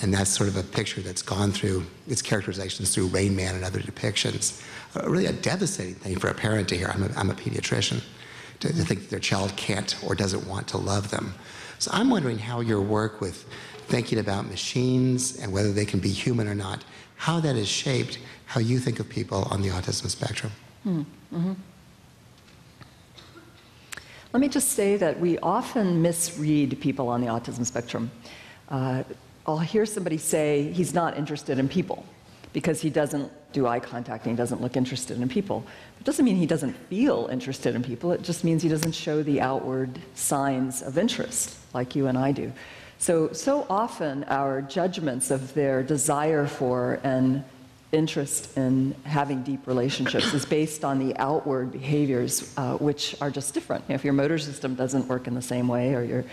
And that's sort of a picture that's gone through its characterizations through Rain Man and other depictions. Really a devastating thing for a parent to hear. I'm a pediatrician. To think that their child can't or doesn't want to love them. So I'm wondering how your work with thinking about machines and whether they can be human or not, how that has shaped how you think of people on the autism spectrum. Mm-hmm. Let me just say that we often misread people on the autism spectrum. I'll hear somebody say he's not interested in people because he doesn't do eye contact and he doesn't look interested in people. It doesn't mean he doesn't feel interested in people. It just means he doesn't show the outward signs of interest like you and I do. So often our judgments of their desire for and interest in having deep relationships is based on the outward behaviors, which are just different. If your motor system doesn't work in the same way, or your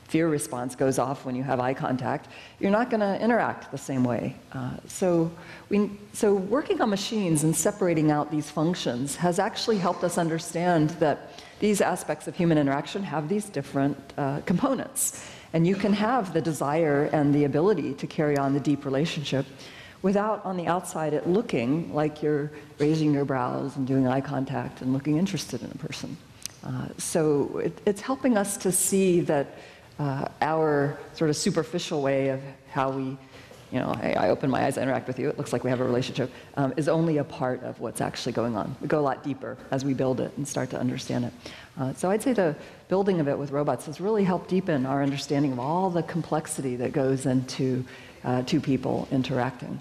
fear response goes off when you have eye contact, you're not going to interact the same way. So working on machines and separating out these functions has actually helped us understand that these aspects of human interaction have these different components. And you can have the desire and the ability to carry on the deep relationship without, on the outside, it looking like you're raising your brows and doing eye contact and looking interested in a person. So it's helping us to see that our sort of superficial way of how we, I open my eyes, I interact with you, it looks like we have a relationship, is only a part of what's actually going on. We go a lot deeper as we build it and start to understand it. So I'd say the building of it with robots has really helped deepen our understanding of all the complexity that goes into two people interacting.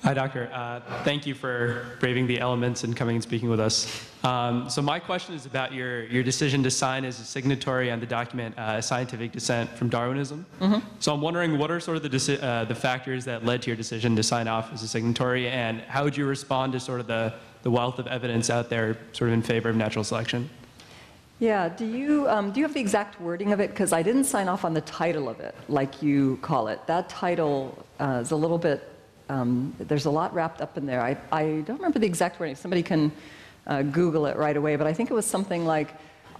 Hi, Doctor. Thank you for braving the elements and coming and speaking with us. So my question is about your decision to sign as a signatory on the document Scientific Dissent from Darwinism. Mm-hmm. So I'm wondering, what are sort of the factors that led to your decision to sign off as a signatory, and how would you respond to sort of the wealth of evidence out there sort of in favor of natural selection? Yeah, do you have the exact wording of it? Because I didn't sign off on the title of it, like you call it. That title is a little bit, there's a lot wrapped up in there. I don't remember the exact wording. Somebody can Google it right away, but I think it was something like,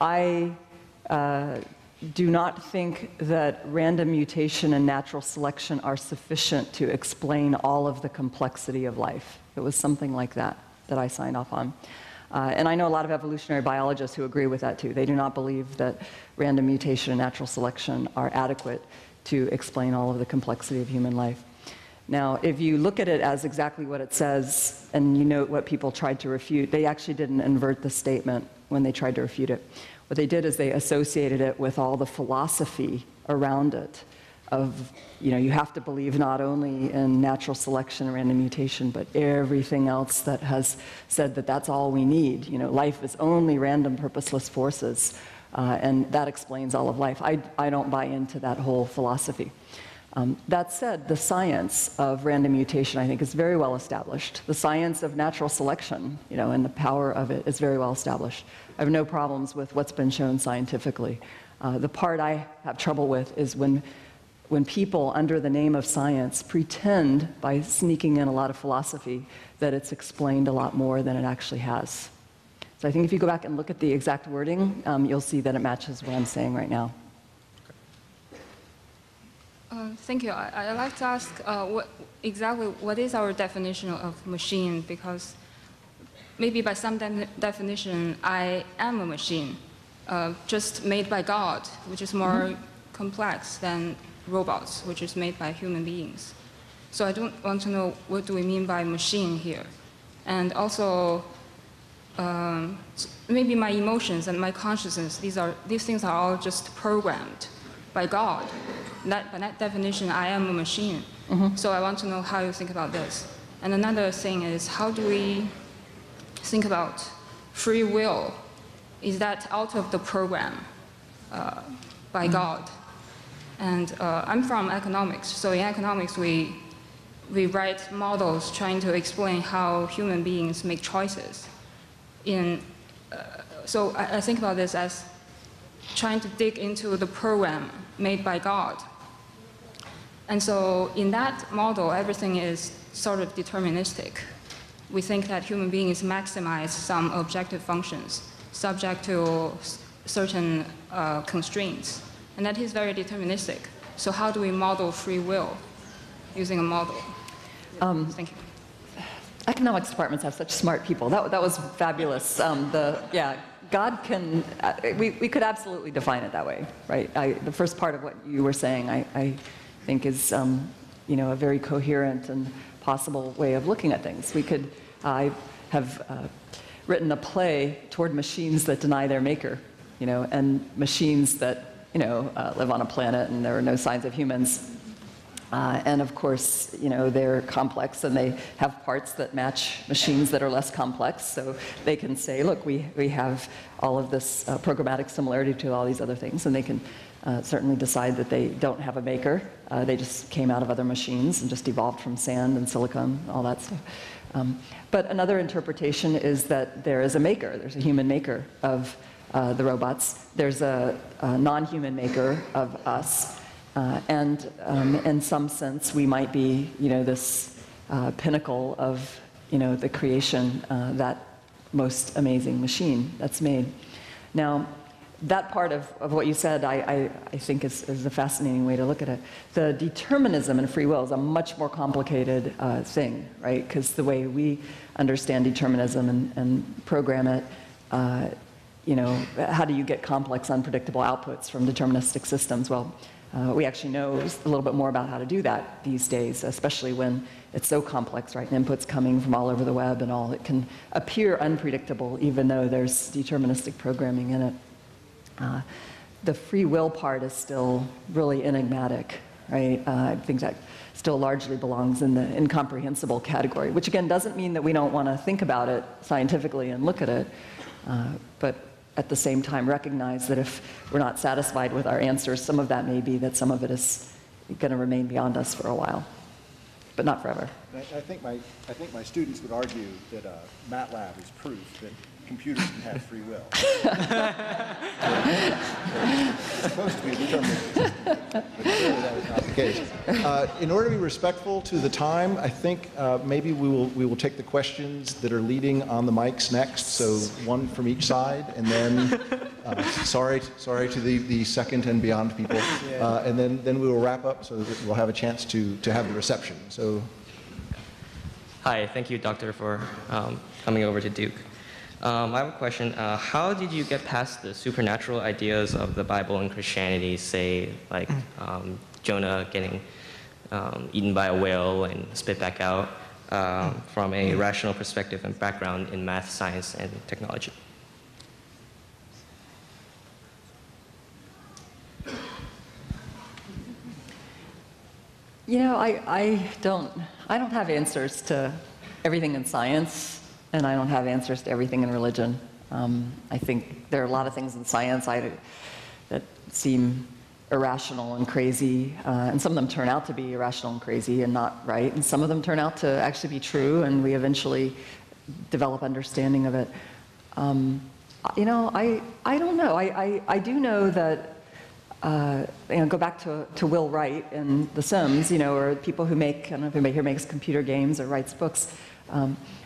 I do not think that random mutation and natural selection are sufficient to explain all of the complexity of life. It was something like that I signed off on. And I know a lot of evolutionary biologists who agree with that too. They do not believe that random mutation and natural selection are adequate to explain all of the complexity of human life. Now, if you look at it as exactly what it says, and you note what people tried to refute, they actually didn't invert the statement when they tried to refute it. What they did is they associated it with all the philosophy around it of, you have to believe not only in natural selection and random mutation, but everything else that has said that that's all we need. Life is only random, purposeless forces, and that explains all of life. I don't buy into that whole philosophy. That said, the science of random mutation, I think, is very well established. The science of natural selection, and the power of it is very well established. I have no problems with what's been shown scientifically. The part I have trouble with is when people, under the name of science, pretend, by sneaking in a lot of philosophy, that it's explained a lot more than it actually has. So I think if you go back and look at the exact wording, you'll see that it matches what I'm saying right now. Thank you. I'd like to ask what is our definition of machine? Because maybe by some definition, I am a machine, just made by God, which is more complex than robots, which is made by human beings. So I don't want to know what do we mean by machine here. And also, maybe my emotions and my consciousness, these things are all just programmed by God. By that definition, I am a machine. So I want to know how you think about this. And another thing is, how do we think about free will? Is that out of the program by God? And I'm from economics, so in economics we write models trying to explain how human beings make choices. So I think about this as trying to dig into the program made by God. And so in that model, everything is sort of deterministic. We think that human beings maximize some objective functions subject to certain constraints. And that is very deterministic. So how do we model free will using a model? Thank you. Economics departments have such smart people. That was fabulous. God can, we could absolutely define it that way, right? The first part of what you were saying, I think is, a very coherent and possible way of looking at things. I have written a play toward machines that deny their maker, and machines that, live on a planet and there are no signs of humans. And of course, they're complex and they have parts that match machines that are less complex. So they can say, look, we have all of this programmatic similarity to all these other things. And they can certainly decide that they don't have a maker. They just came out of other machines and just evolved from sand and silicon, all that stuff. But another interpretation is that there is a maker. There's a human maker of the robots. There's a non-human maker of us. And in some sense, we might be, this pinnacle of, the creation, that most amazing machine that's made. Now, that part of what you said, I think is a fascinating way to look at it. The determinism in free will is a much more complicated thing, right? Because the way we understand determinism and program it, how do you get complex, unpredictable outputs from deterministic systems? Well, we actually know a little bit more about how to do that these days, especially when it's so complex, right? And inputs coming from all over the web and all. It can appear unpredictable even though there's deterministic programming in it. The free will part is still really enigmatic, right? I think that still largely belongs in the incomprehensible category, which again doesn't mean that we don't want to think about it scientifically and look at it, but at the same time recognize that if we're not satisfied with our answers, some of that may be that some of it is going to remain beyond us for a while, but not forever. I think my students would argue that MATLAB is proof that computers can have free will. It's supposed to be a deterministic, but clearly that is not the case. In order to be respectful to the time, I think maybe we will take the questions that are leading on the mics next. So one from each side, and then sorry to the second and beyond people, and then we will wrap up so that we'll have a chance to have the reception. So. Hi, thank you, Doctor, for coming over to Duke. I have a question. How did you get past the supernatural ideas of the Bible and Christianity, say, like Jonah getting eaten by a whale and spit back out, from a rational perspective and background in math, science, and technology? I don't have answers to everything in science, and I don't have answers to everything in religion. I think there are a lot of things in science that seem irrational and crazy, and some of them turn out to be irrational and crazy and not right, and some of them turn out to actually be true, and we eventually develop understanding of it. You know, I don't know. I do know that, you know, go back to Will Wright and The Sims, you know, or people who make, I don't know if anybody here makes computer games or writes books,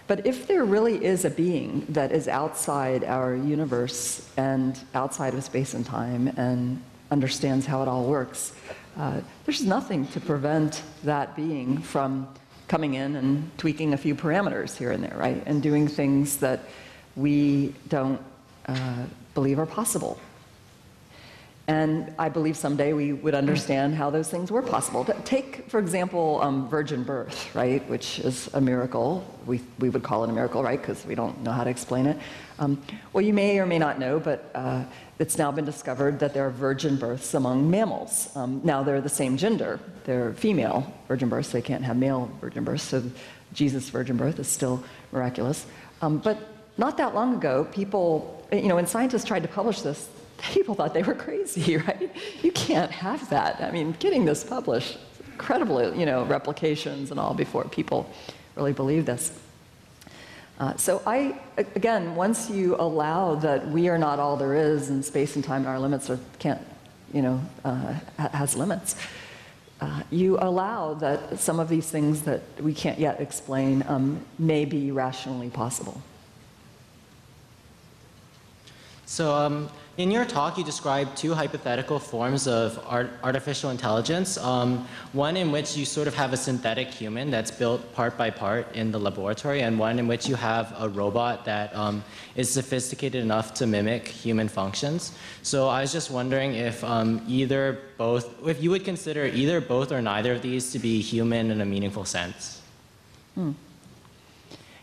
but if there really is a being that is outside our universe and outside of space and time and understands how it all works, there's nothing to prevent that being from coming in and tweaking a few parameters here and there, right? And doing things that we don't believe are possible. And I believe someday we would understand how those things were possible. Take, for example, virgin birth, right, which is a miracle. We would call it a miracle, right, because we don't know how to explain it. Well, you may or may not know, but it's now been discovered that there are virgin births among mammals. Now, they're the same gender. They're female virgin births. They can't have male virgin births, so Jesus' virgin birth is still miraculous. But not that long ago, people, you know, when scientists tried to publish this, people thought they were crazy, right? You can't have that. I mean, getting this published, incredible, you know, replications and all before people really believe this. So again, once you allow that we are not all there is and space and time and our limits are, can't, you know, has limits, you allow that some of these things that we can't yet explain may be rationally possible. So in your talk, you described two hypothetical forms of artificial intelligence. One in which you sort of have a synthetic human that's built part by part in the laboratory, and one in which you have a robot that is sophisticated enough to mimic human functions. So I was just wondering if if you would consider either, both, or neither of these to be human in a meaningful sense.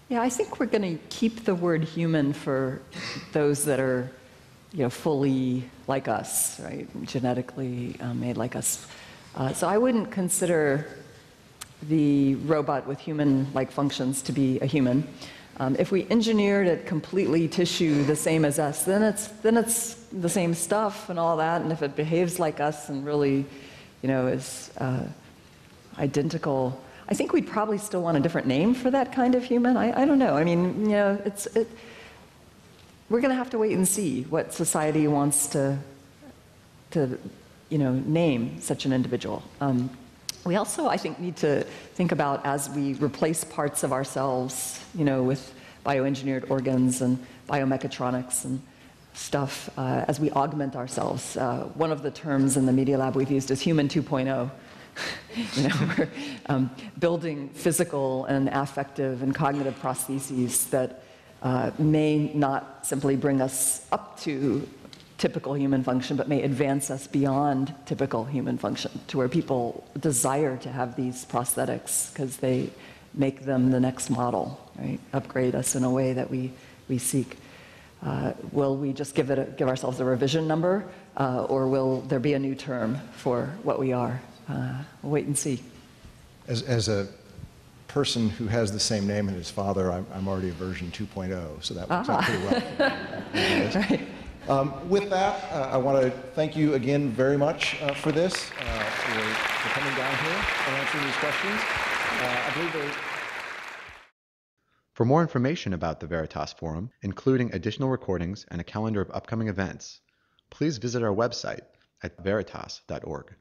Yeah, I think we're going to keep the word human for those that are, you know, fully like us, right? Genetically made like us. So I wouldn't consider the robot with human-like functions to be a human. If we engineered it completely tissue the same as us, then it's the same stuff and all that. And if it behaves like us and really, you know, is identical, I think we'd probably still want a different name for that kind of human. I don't know. I mean, you know, we're going to have to wait and see what society wants to you know, name such an individual. We also, I think, need to think about, as we replace parts of ourselves, you know, with bioengineered organs and biomechatronics and stuff, as we augment ourselves. One of the terms in the Media Lab we've used is human 2.0. You know, we're building physical and affective and cognitive prostheses that may not simply bring us up to typical human function, but may advance us beyond typical human function, to where people desire to have these prosthetics because they make them the next model, right? Upgrade us in a way that we seek. Will we just give ourselves a revision number, or will there be a new term for what we are? We'll wait and see. As a person who has the same name as his father, I'm already a version 2.0, so that works out pretty well. Right. With that, I want to thank you again very much for this, for coming down here and answering these questions. I believe For more information about the Veritas Forum, including additional recordings and a calendar of upcoming events, please visit our website at veritas.org.